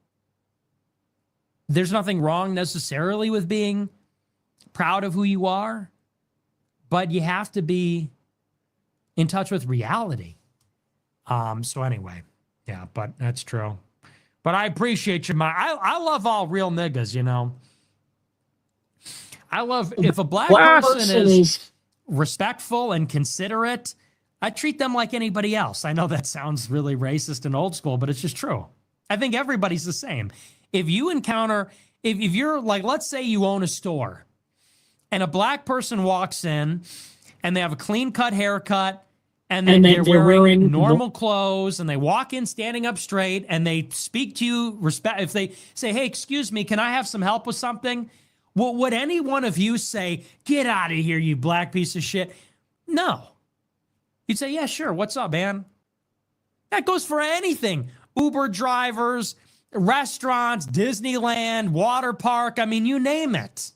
there's nothing wrong necessarily with being proud of who you are, but you have to be in touch with reality. So anyway. Yeah, but that's true. But I appreciate you, man. I love all real niggas, you know. I love, if a black person is respectful and considerate, I treat them like anybody else. I know that sounds really racist and old school, but it's just true. I think everybody's the same. If you encounter, if you're like, let's say you own a store and a black person walks in and they have a clean cut haircut, and then they're wearing normal clothes, and they walk in standing up straight, and they speak to you respect. If they say, "Hey, excuse me, can I have some help with something?" Well, would any one of you say, "Get out of here, you black piece of shit"? No. You'd say, "Yeah, sure. What's up, man?" That goes for anything. Uber drivers, restaurants, Disneyland, water park. I mean, you name it.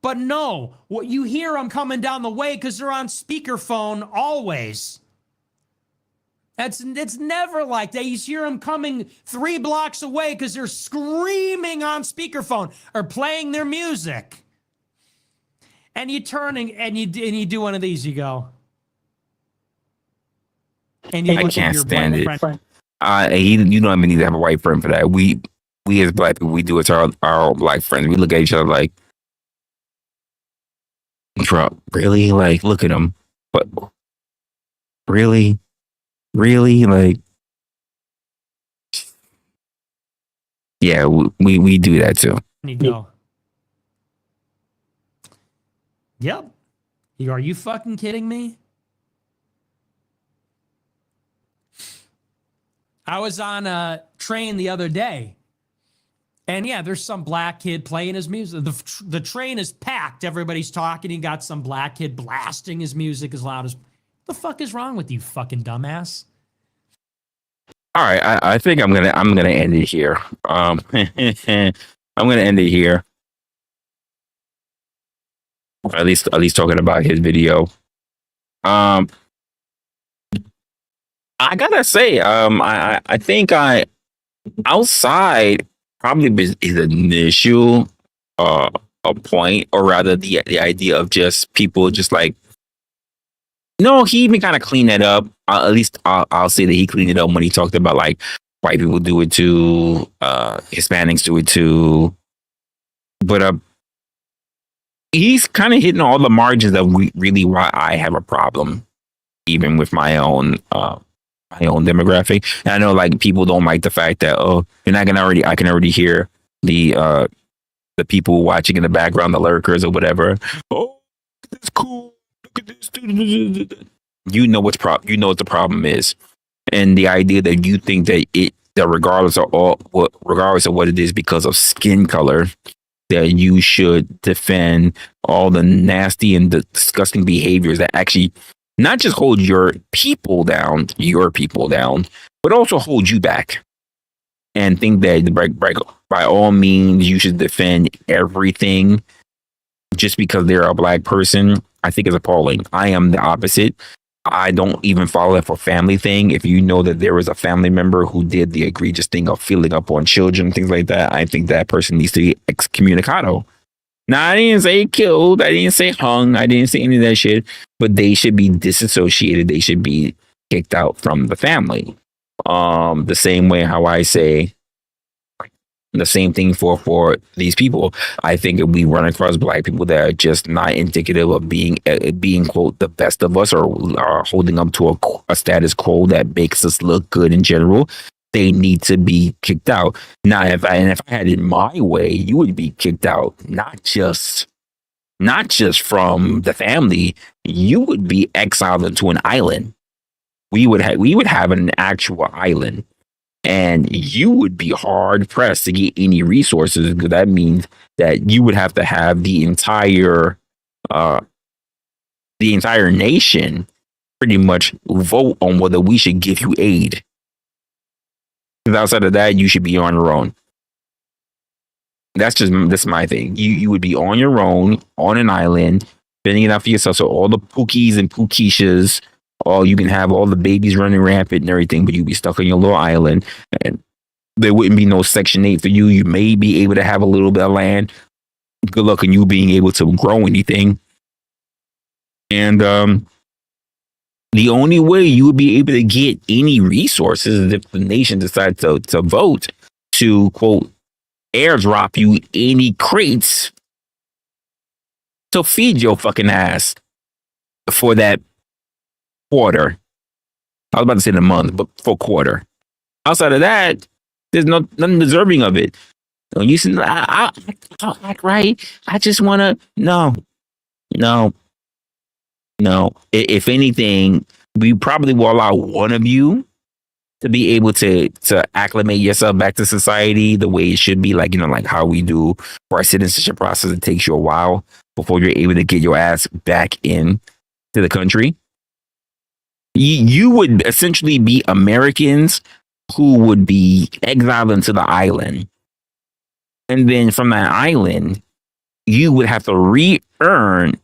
But no, what you hear them coming down the way because they're on speakerphone always. It's never like that. You hear them coming 3 blocks away because they're screaming on speakerphone or playing their music. And you turn and you do one of these. You go, and you I look can't at your stand white it. friend. You don't even need to have a white friend for that. We as black people, we do it to our black friends. We look at each other like, Trump, really? Like, look at him. But really? Like, yeah, we do that too. And you go, yep. You go, are you fucking kidding me? I was on a train the other day, and yeah, there's some black kid playing his music. The train is packed. Everybody's talking. You got some black kid blasting his music as loud as. The fuck is wrong with you, fucking dumbass? All right, I think I'm gonna end it here. I'm gonna end it here. At least talking about his video. I gotta say, I think outside probably is an issue. a point, or rather the idea of just people just like, no, he even kind of cleaned that up. At least I'll say that he cleaned it up when he talked about like white people do it too, Hispanics do it too. But he's kind of hitting all the margins of really why I have a problem, even with my own demographic. And I know like people don't like the fact that, oh, I can already hear the people watching in the background, the lurkers or whatever. Oh, that's cool. Look at this. You know what the problem is. And the idea that you think that regardless of what it is, because of skin color, that you should defend all the nasty and disgusting behaviors that actually not just hold your people down, but also hold you back. And think that by all means you should defend everything just because they're a black person, I think is appalling. I am the opposite. I don't even follow that for family thing. If you know that there was a family member who did the egregious thing of feeling up on children, things like that, I think that person needs to be excommunicado. Now, I didn't say killed. I didn't say hung. I didn't say any of that shit. But they should be disassociated. They should be kicked out from the family. The same way how I say the same thing for these people. I think if we run across black people that are just not indicative of being quote the best of us, or are holding up to a status quo that makes us look good in general, they need to be kicked out. Now, if I had it my way, you would be kicked out, not just from the family. You would be exiled into an island. We would have an actual island. And you would be hard pressed to get any resources, because that means that you would have to have the entire nation pretty much vote on whether we should give you aid. Because outside of that, you should be on your own. That's my thing. You would be on your own on an island, fending it out for yourself. So all the pookies and pookishas, you can have all the babies running rampant and everything, but you'd be stuck on your little island, and there wouldn't be no Section 8 for you. You may be able to have a little bit of land. Good luck on you being able to grow anything. And the only way you would be able to get any resources is if the nation decides to vote to, quote, airdrop you any crates to feed your fucking ass for that quarter. I was about to say the month, but for quarter. Outside of that, there's nothing deserving of it. When you say, I'll act right. I just want to. No. If anything, we probably will allow one of you to be able to acclimate yourself back to society the way it should be, like how we do for our citizenship process. It takes you a while before you're able to get your ass back in to the country. You would essentially be Americans who would be exiled into the island. And then from that island, you would have to re-earn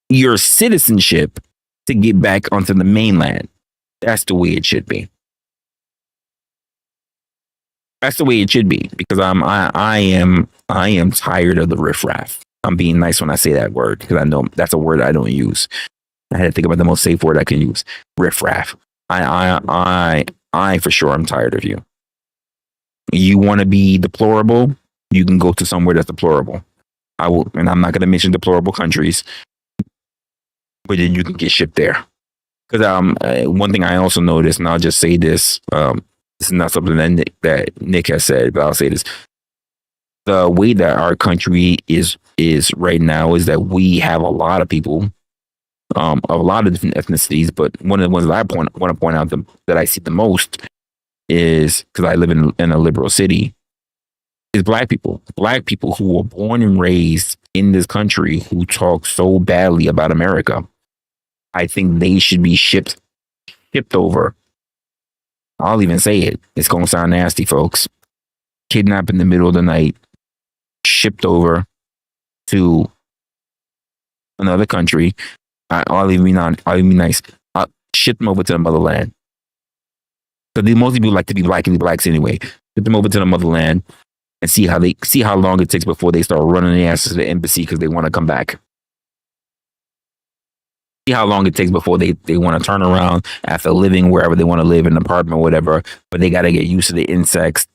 your citizenship to get back onto the mainland. That's the way it should be. That's the way it should be, because I am tired of the riffraff. I'm being nice when I say that word, because I know that's a word I don't use. I had to think about the most safe word I can use. Riffraff. I for sure am tired of you. You want to be deplorable? You can go to somewhere that's deplorable. I will, and I'm not going to mention deplorable countries, but then you can get shipped there. Because one thing I also noticed, and I'll just say this, this is not something that Nick has said, but I'll say this: the way that our country is right now is that we have a lot of people. Of a lot of different ethnicities, but one of the ones that I want to point out that I see the most is, because I live in a liberal city, is black people. Black people who were born and raised in this country who talk so badly about America. I think they should be shipped over. I'll even say it. It's going to sound nasty, folks. Kidnapped in the middle of the night, shipped over to another country. I'll even be nice. I'll ship them over to the motherland. Because most people like to be black and be blacks anyway. Ship them over to the motherland. and see how long it takes before they start running their asses to the embassy because they want to come back. See how long it takes before they want to turn around after living wherever they want to live, in an apartment, whatever. But they got to get used to the insects,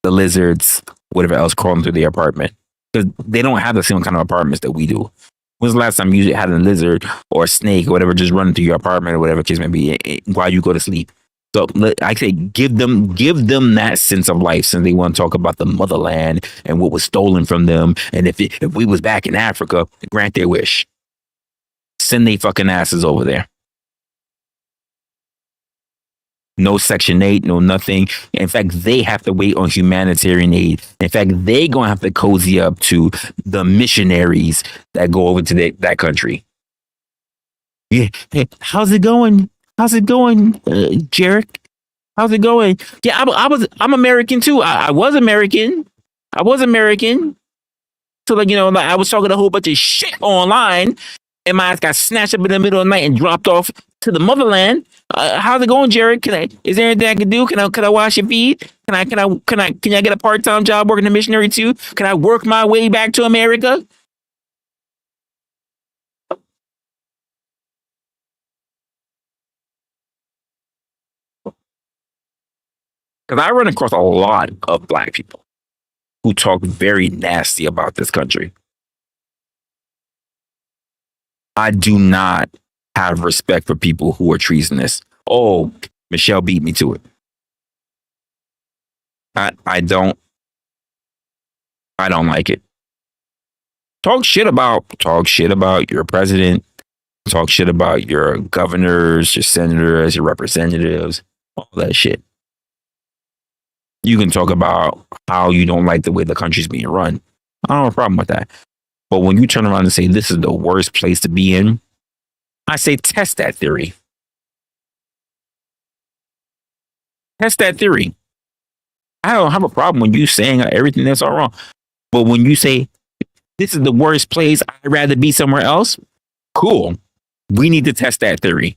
the lizards, whatever else crawling through their apartment, because they don't have the same kind of apartments that we do. When's the last time you had a lizard or a snake or whatever just running through your apartment or whatever case may be while you go to sleep? So I say give them that sense of life, since they want to talk about the motherland and what was stolen from them. And if we was back in Africa, grant their wish. Send they fucking asses over there. No Section 8, no nothing. In fact, they have to wait on humanitarian aid. In fact, they going to have to cozy up to the missionaries that go over to that country. Yeah. Hey, how's it going? How's it going, Jarek? How's it going? Yeah, I'm American too. I was American. So like, I was talking a whole bunch of shit online, and my ass got snatched up in the middle of the night and dropped off to the motherland. How's it going, Jared? Is there anything I can do? Can I wash your feet? Can I get a part-time job working a missionary too? Can I work my way back to America? Because I run across a lot of black people who talk very nasty about this country. I do not have respect for people who are treasonous. Oh, Michelle beat me to it. I don't like it. Talk shit about your president. Talk shit about your governors, your senators, your representatives, all that shit. You can talk about how you don't like the way the country's being run. I don't have a problem with that. But when you turn around and say this is the worst place to be in, I say test that theory. Test that theory. I don't have a problem when you saying everything that's all wrong. But when you say this is the worst place, I'd rather be somewhere else, cool. We need to test that theory.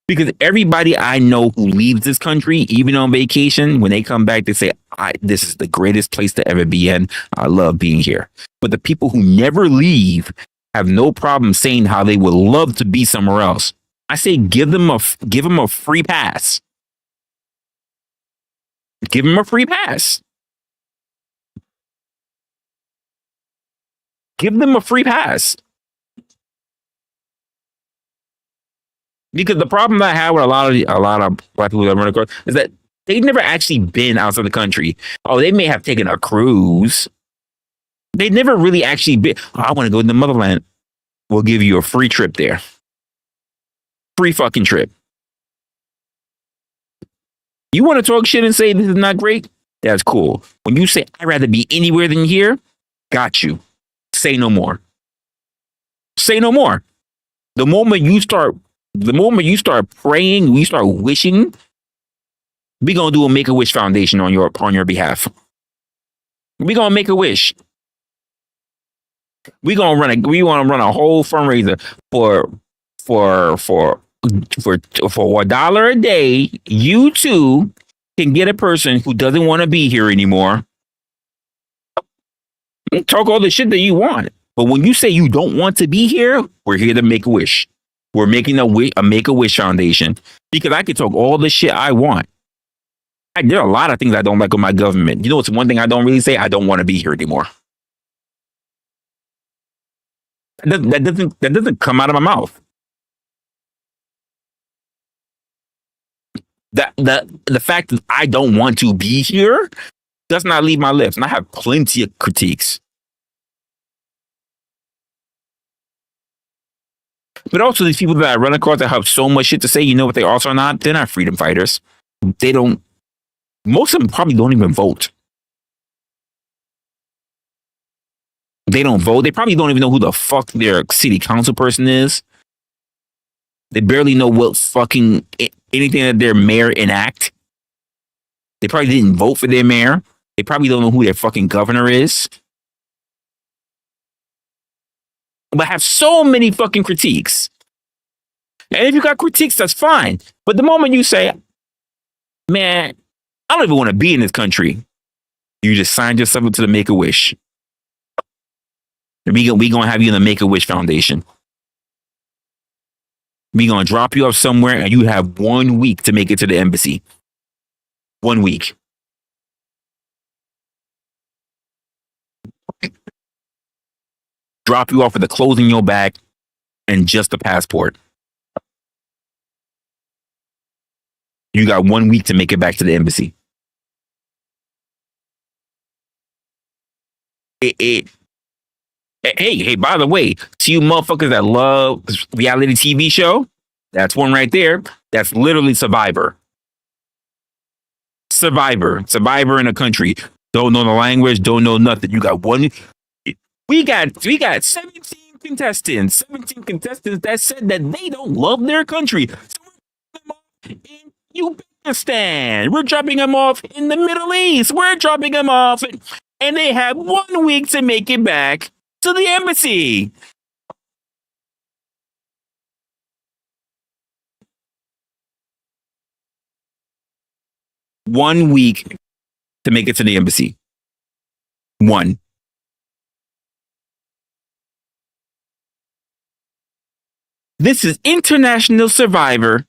Because everybody I know who leaves this country, even on vacation, when they come back, they say, this is the greatest place to ever be in. I love being here. But the people who never leave have no problem saying how they would love to be somewhere else. I say give them a free pass. Give them a free pass. Give them a free pass. Because the problem that I have with a lot of black people that run across is that they've never actually been outside the country. Oh, they may have taken a cruise. They never really actually been. Oh, I want to go to the motherland. We'll give you a free trip there. Free fucking trip. You want to talk shit and say this is not great? That's cool. When you say I'd rather be anywhere than here, got you. Say no more. Say no more. The moment you start praying, we start wishing, we're gonna do a Make-A-Wish Foundation on your behalf. We're gonna make a wish. We want to run a whole fundraiser for $1 a day. You too can get a person who doesn't want to be here anymore. Talk all the shit that you want, but when you say you don't want to be here, we're here to make a wish. We're making a Make-A-Wish Foundation, because I can talk all the shit I want. There are a lot of things I don't like with my government. You know what's one thing I don't really say? I don't want to be here anymore. That doesn't come out of my mouth. The fact that I don't want to be here does not leave my lips, and I have plenty of critiques. But also, these people that I run across that have so much shit to say, you know what they also are not? They're not freedom fighters. Most of them probably don't even vote. They don't vote. They probably don't even know who the fuck their city council person is. They barely know what fucking anything that their mayor enact. They probably didn't vote for their mayor. They probably don't know who their fucking governor is. But have so many fucking critiques. And if you got critiques, that's fine. But the moment you say, man, I don't even want to be in this country. You just signed yourself up to the Make-A-Wish. We gonna have you in the Make-A-Wish Foundation. We gonna drop you off somewhere, and you have 1 week to make it to the embassy. 1 week. Drop you off with the clothes in your bag and just a passport. You got 1 week to make it back to the embassy. Hey, by the way, to you motherfuckers that love reality TV show, that's one right there. That's literally Survivor. Survivor in a country. Don't know the language, don't know nothing. You got one. We got 17 contestants. 17 contestants that said that they don't love their country. So in Uzbekistan. We're dropping them off in the Middle East. We're dropping them off, and they have 1 week to make it back to the embassy. One week to make it to the embassy. One. This is International Survivor.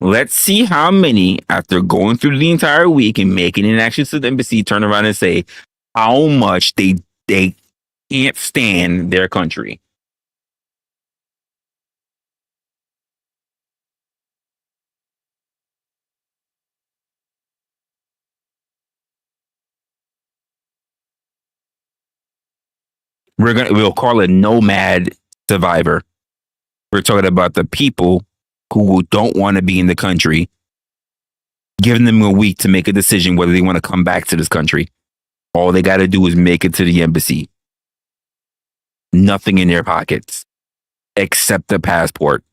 Let's see how many, after going through the entire week and making an action to the embassy, turn around and say how much they can't stand their country. We'll call it Nomad Survivor. We're talking about the people who don't want to be in the country, giving them a week to make a decision whether they want to come back to this country. All they got to do is make it to the embassy. Nothing in their pockets except the passport.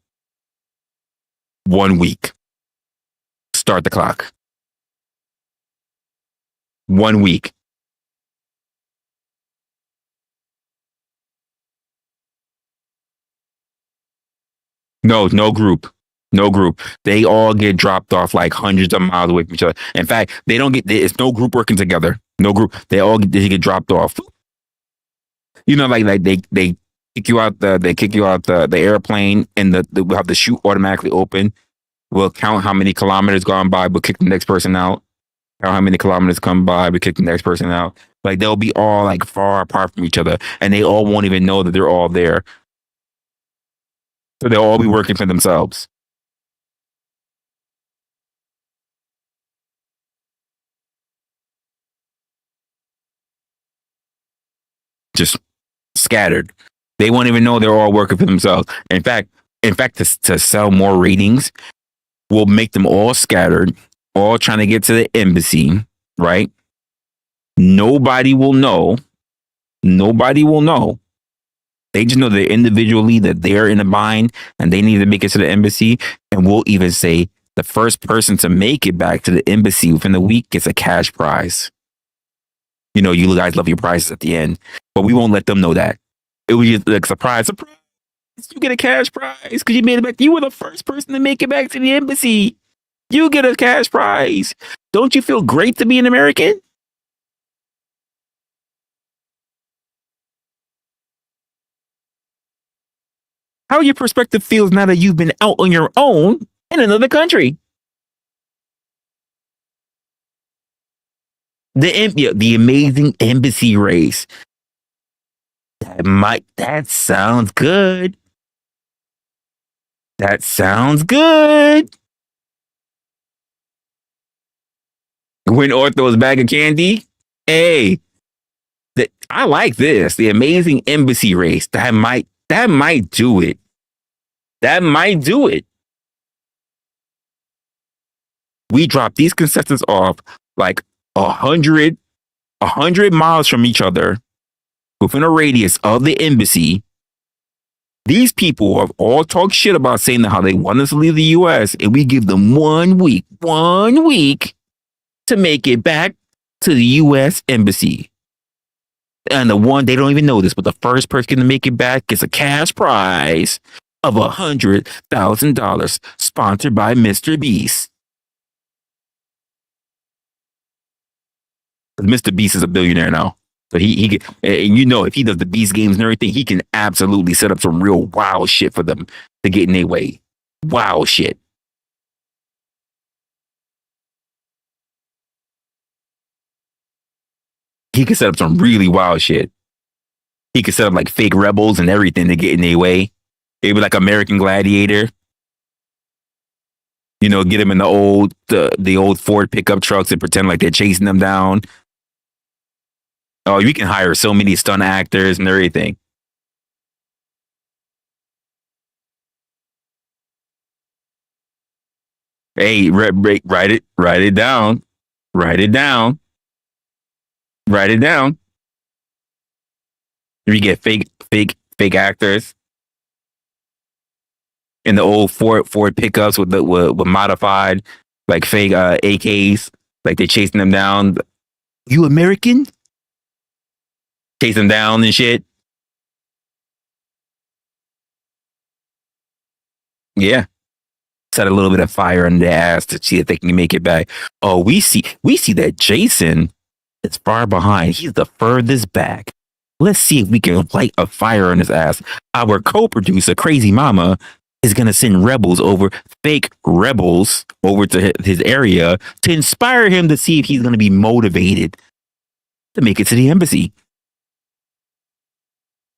1 week. Start the clock. 1 week. No group. No group. They all get dropped off like hundreds of miles away from each other. In fact, they don't get. It's no group working together. No group. They get dropped off. You know, like they kick you out the airplane, and we'll have the chute automatically open. We'll count how many kilometers gone by. We'll kick the next person out. Count how many kilometers come by. We kick the next person out. Like they'll be all like far apart from each other, and they all won't even know that they're all there. So they'll all be working for themselves. Just scattered. They won't even know they're all working for themselves. In fact, to sell more ratings, we'll make them all scattered, all trying to get to the embassy, right? Nobody will know. Nobody will know. They just know they're individually, that they're in a bind and they need to make it to the embassy. And we'll even say the first person to make it back to the embassy within the week gets a cash prize. You know, you guys love your prizes at the end, but we won't let them know that. It was just like surprise. You get a cash prize because you made it back. You were the first person to make it back to the embassy. You get a cash prize. Don't you feel great to be an American? How your perspective feels now that you've been out on your own in another country. The amazing embassy race. That sounds good. That sounds good. Win Ortho's bag of candy. Hey, I like this. The amazing embassy race. That might do it. That might do it. We drop these contestants off like 100 miles from each other within a radius of the embassy. These people have all talked shit about saying how they want us to leave the US, and we give them 1 week to make it back to the US embassy. And they don't even know this, but the first person to make it back gets a cash prize. of $100,000, sponsored by Mr. Beast. Mr. Beast is a billionaire now. So he can, and you know, if he does the Beast games and everything, he can absolutely set up some real wild shit for them to get in their way. Wild shit. He can set up some really wild shit. He could set up like fake rebels and everything to get in their way. It'd be like American Gladiator. You know, get them in the old Ford pickup trucks and pretend like they're chasing them down. Oh, you can hire so many stunt actors and everything. Hey, write it down, write it down, write it down. You get fake actors in the old Ford pickups with modified like fake AKs, like they're chasing them down. You American? Chase them down and shit. Yeah. Set a little bit of fire under their ass to see if they can make it back. Oh, we see that Jason is far behind. He's the furthest back. Let's see if we can light a fire on his ass. Our co-producer, Crazy Mama, is gonna send fake rebels over to his area to inspire him to see if he's gonna be motivated to make it to the embassy.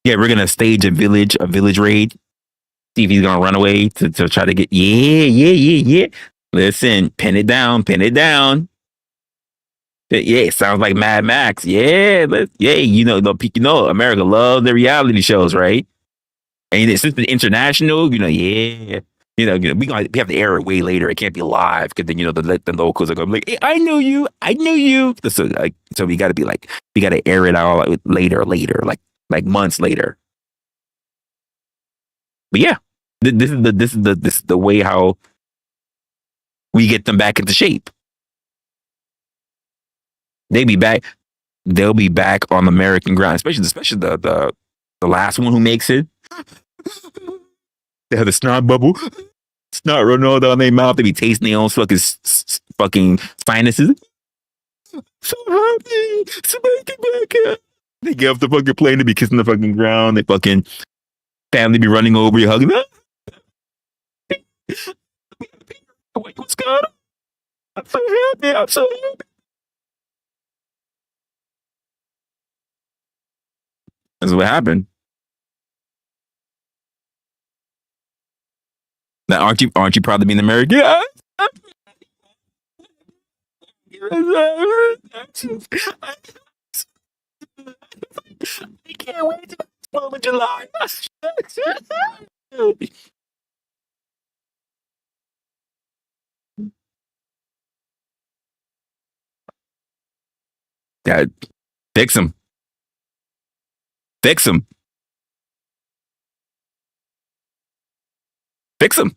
Yeah, we're gonna stage a village raid. See if he's gonna run away to try to get. Yeah. Listen, pin it down. Yeah, it sounds like Mad Max. Yeah, you know, America loves the reality shows, right? And since it's international, yeah. We have to air it way later. It can't be live because then the locals are going to be like, hey, I know you. So we got to air it out later, like months later. But yeah, this is the way how we get them back into shape. They'll be back on American ground, especially the last one who makes it. They have the snot bubble, snot running all down their mouth. They be tasting their own fucking sinuses. So happy, somebody get back here. They get off the fucking plane. They be kissing the fucking ground. They fucking family be running over you, hugging them. What's going on? I'm so happy. That's what happened. Now, aren't you proud to be an American? Yeah. I can't wait to 4th of July. God, fix him. Fix him. Fix him.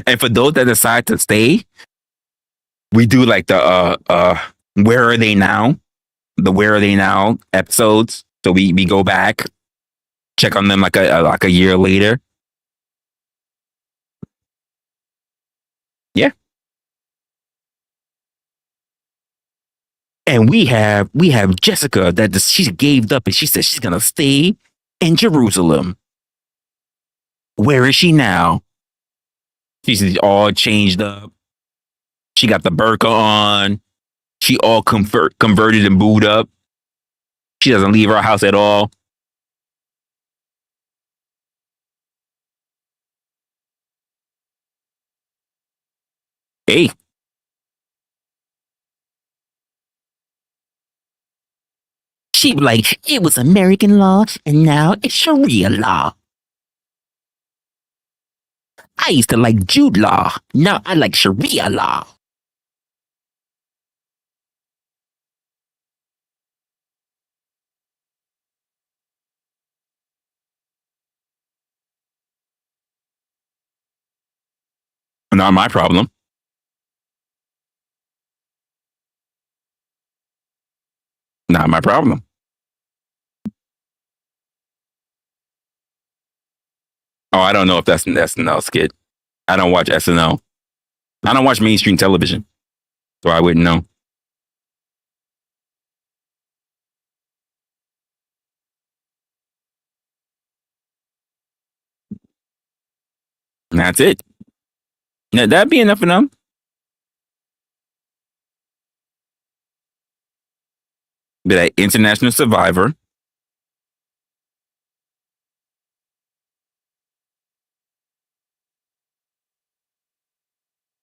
And for those that decide to stay, we do like the where are they now? The where are they now episodes. So we go back, check on them like a year later. Yeah. And we have Jessica that she gave up and she said she's gonna stay in Jerusalem. Where is she now? She's all changed up. She got the burqa on. She all converted and booed up. She doesn't leave her house at all. Hey. She be like, it was American law and now it's Sharia law. I used to like Jude law. Now I like Sharia law. Not my problem. Not my problem. Oh, I don't know if that's an SNL skit. I don't watch SNL. I don't watch mainstream television, so I wouldn't know. And that's it. Now, that'd be enough for them. Be like International Survivor.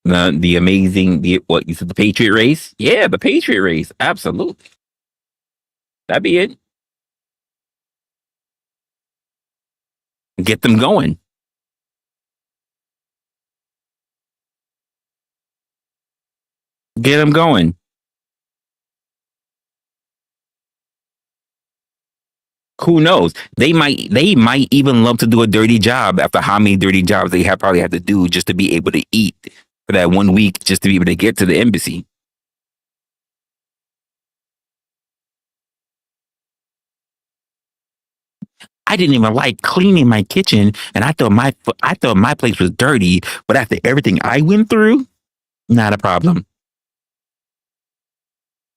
The amazing what you said, the Patriot race? Yeah, the Patriot race. Absolutely. That'd be it. Get them going. Get them going. Who knows? They might even love to do a dirty job after how many dirty jobs they have probably had to do just to be able to eat for that 1 week, just to be able to get to the embassy. I didn't even like cleaning my kitchen, and I thought my place was dirty. But after everything I went through, not a problem.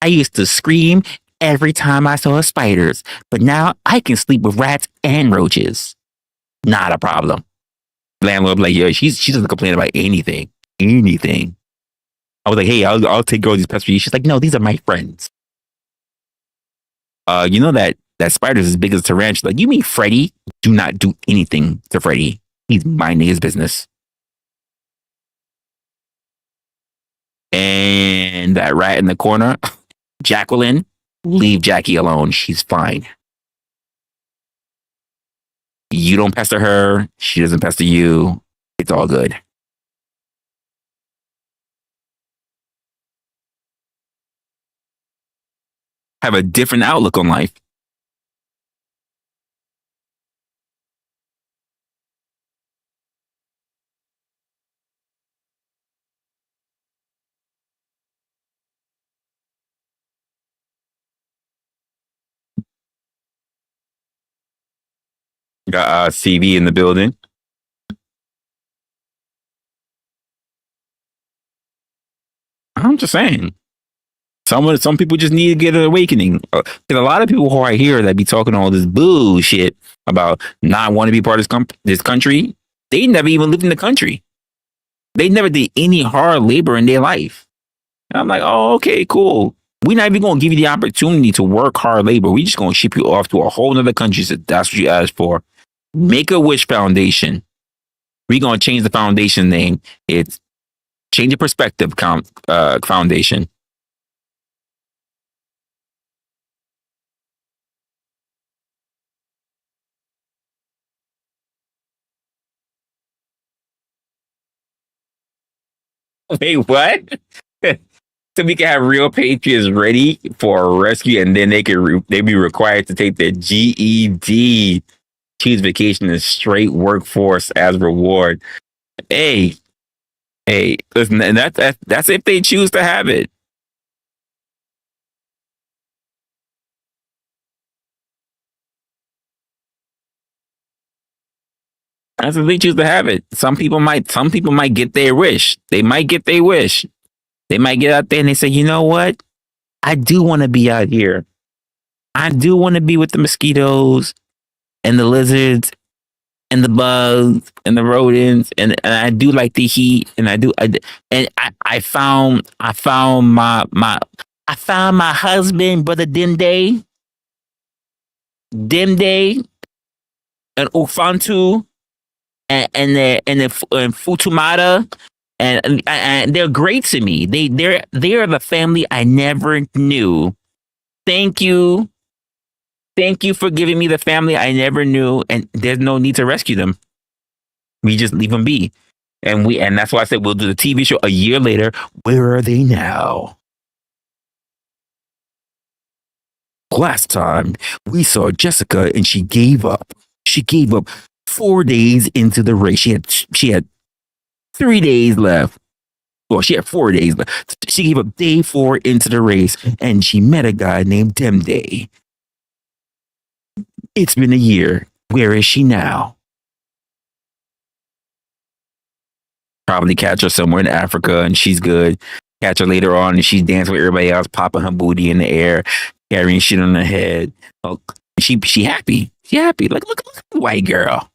I used to scream every time I saw spiders, but now I can sleep with rats and roaches. Not a problem. Landlord like, yo, she doesn't complain about anything, anything. I was like, hey, I'll take care of these pests for you. She's like, no, these are my friends. You know that spider's as big as a tarantula. You mean Freddy? Do not do anything to Freddy. He's minding his business. And that rat in the corner, Jacqueline, leave Jackie alone. She's fine. You don't pester her. She doesn't pester you. It's all good. Have a different outlook on life. Got CV in the building. I'm just saying. Some people just need to get an awakening. Because a lot of people who are here that be talking all this bullshit about not wanting to be part of this country, they never even lived in the country. They never did any hard labor in their life. And I'm like, oh, okay, cool. We're not even going to give you the opportunity to work hard labor. We're just going to ship you off to a whole other country. So that's what you asked for. Make a Wish Foundation. We're going to change the foundation name. It's Change of Perspective Foundation. Wait, what? So we can have real patriots ready for a rescue, and then they be required to take their GED, choose vacation and straight workforce as reward. Hey, hey, listen, and that's if they choose to have it. That's if they choose to have it. Some people might get their wish. They might get their wish. They might get out there and they say, you know what? I do want to be out here. I do want to be with the mosquitoes and the lizards and the bugs and the rodents, and I do like the heat, and I found my husband, brother Demday, and Ufantu, and Futumata, and they're great to me. They're the family I never knew. Thank you. Thank you for giving me the family I never knew, and there's no need to rescue them. We just leave them be. And that's why I said we'll do the TV show a year later. Where are they now? Last time we saw Jessica and she gave up. She gave up 4 days into the race. She had 3 days left. Well, she had 4 days left. She gave up day 4 into the race, and she met a guy named Demday. It's been a year. Where is she now? Probably catch her somewhere in Africa and she's good. Catch her later on and she's dancing with everybody else, popping her booty in the air, carrying shit on her head. Oh, she happy. She happy. Look at the white girl.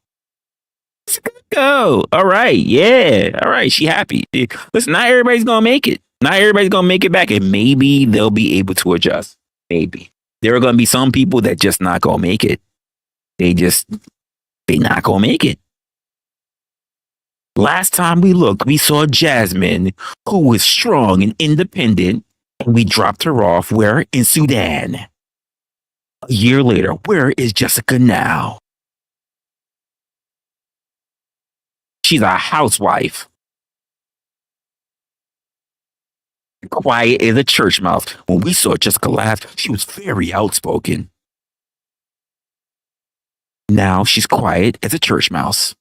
Let's go. All right. Yeah. All right. She happy. Listen, not everybody's gonna make it. Not everybody's gonna make it back. And maybe they'll be able to adjust. Maybe. There are gonna be some people that just not gonna make it. They not gonna make it. Last time we looked, we saw Jasmine, who was strong and independent, and we dropped her off where? In Sudan. A year later, where is Jessica now? She's a housewife. Quiet as a church mouse. When we saw Jessica last, she was very outspoken. Now she's quiet as a church mouse.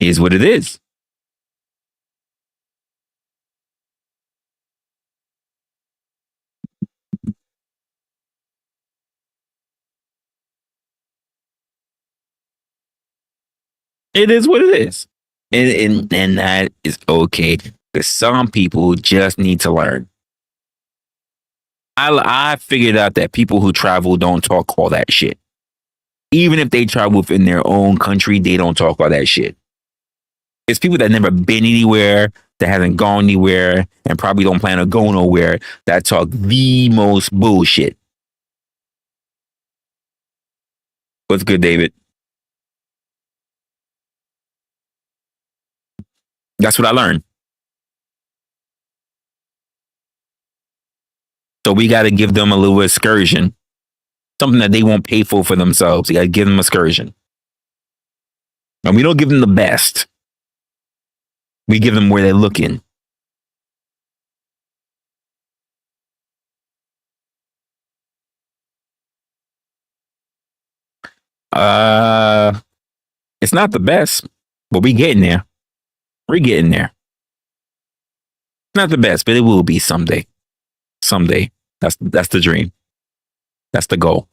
Is what it is. It is what it is. And that is okay. Because some people just need to learn. I figured out that people who travel don't talk all that shit. Even if they travel within their own country, they don't talk all that shit. It's people that never been anywhere, that hasn't gone anywhere, and probably don't plan to go nowhere that talk the most bullshit. What's good, David? That's what I learned. So we got to give them a little excursion, something that they won't pay for themselves. You got to give them excursion. And we don't give them the best. We give them where they're looking. It's not the best, but we getting there. We're getting there. Not the best, but it will be someday. Someday. That's the dream. That's the goal.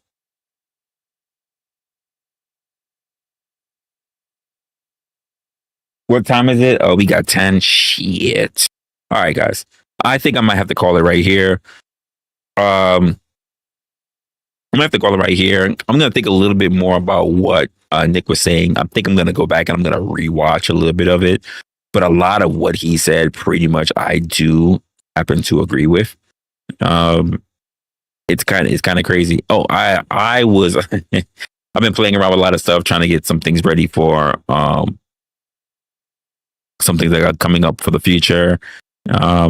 What time is it? Oh, we got 10. Shit. All right, guys. I think I might have to call it right here. I'm gonna have to call it right here. I'm gonna think a little bit more about what Nick was saying. I think I'm gonna go back and I'm gonna rewatch a little bit of it. But a lot of what he said, pretty much, I do happen to agree with. It's kind of crazy. Oh, I was I've been playing around with a lot of stuff, trying to get some things ready for some things that are coming up for the future. Tell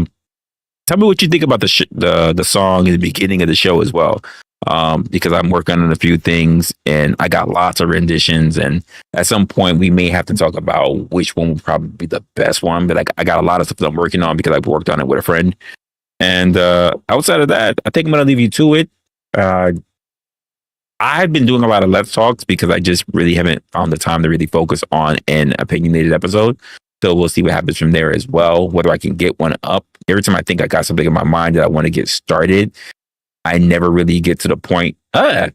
me what you think about the song in the beginning of the show as well. Because I'm working on a few things and I got lots of renditions, and at some point we may have to talk about which one would probably be the best one. But I got a lot of stuff that I'm working on because I've worked on it with a friend. And outside of that, I think I'm gonna leave you to it. I've been doing a lot of Let's Talks because I just really haven't found the time to really focus on an opinionated episode. So we'll see what happens from there as well, whether I can get one up. Every time I think I got something in my mind that I want to get started, I never really get to the point. What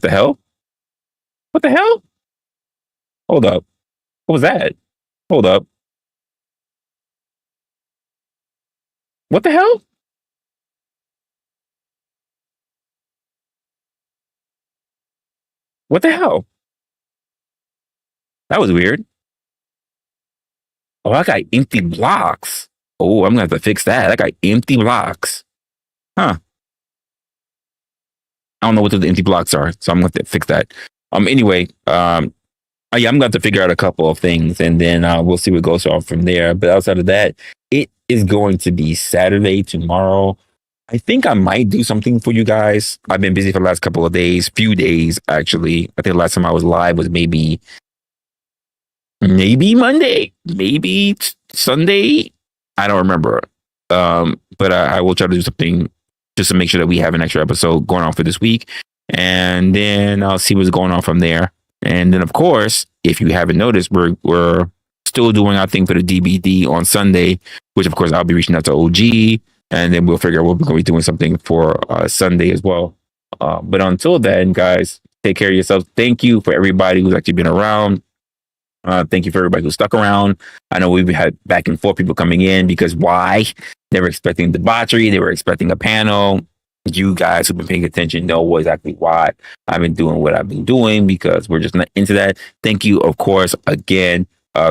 the hell? What the hell? Hold up. What was that? Hold up. What the hell? What the hell? That was weird. Oh, I got empty blocks. Oh, I'm gonna have to fix that. I got empty blocks. Huh. I don't know what the empty blocks are, so I'm gonna have to fix that. Anyway, yeah, I'm gonna have to figure out a couple of things, and then we'll see what goes on from there. But outside of that, it is going to be Saturday tomorrow. I think I might do something for you guys. I've been busy for the last couple of days, few days actually. I think the last time I was live was maybe Monday, maybe Sunday. I don't remember. But I will try to do something just to make sure that we have an extra episode going on for this week. And then I'll see what's going on from there. And then, of course, if you haven't noticed, we're still doing our thing for the DBD on Sunday, which, of course, I'll be reaching out to OG. And then we'll figure out what we're going to be doing something for Sunday as well. But until then, guys, Take care of yourself. Thank you for everybody who's actually been around. Thank you for everybody who stuck around. I know we've had back and forth people coming in because why? They were expecting debauchery. They were expecting a panel. You guys who've been paying attention know exactly why I've been doing what I've been doing because we're just not into that. Thank you, of course, again,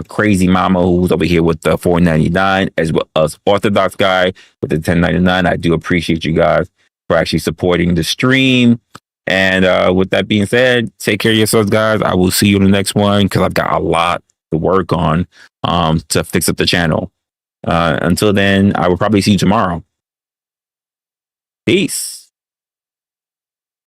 Crazy Mama who's over here with the $4.99 as well as Orthodox guy with the $10.99. I do appreciate you guys for actually supporting the stream. And with that being said, take care of yourselves, guys. I will see you in the next one because I've got a lot to work on to fix up the channel. Until then, I will probably see you tomorrow. Peace.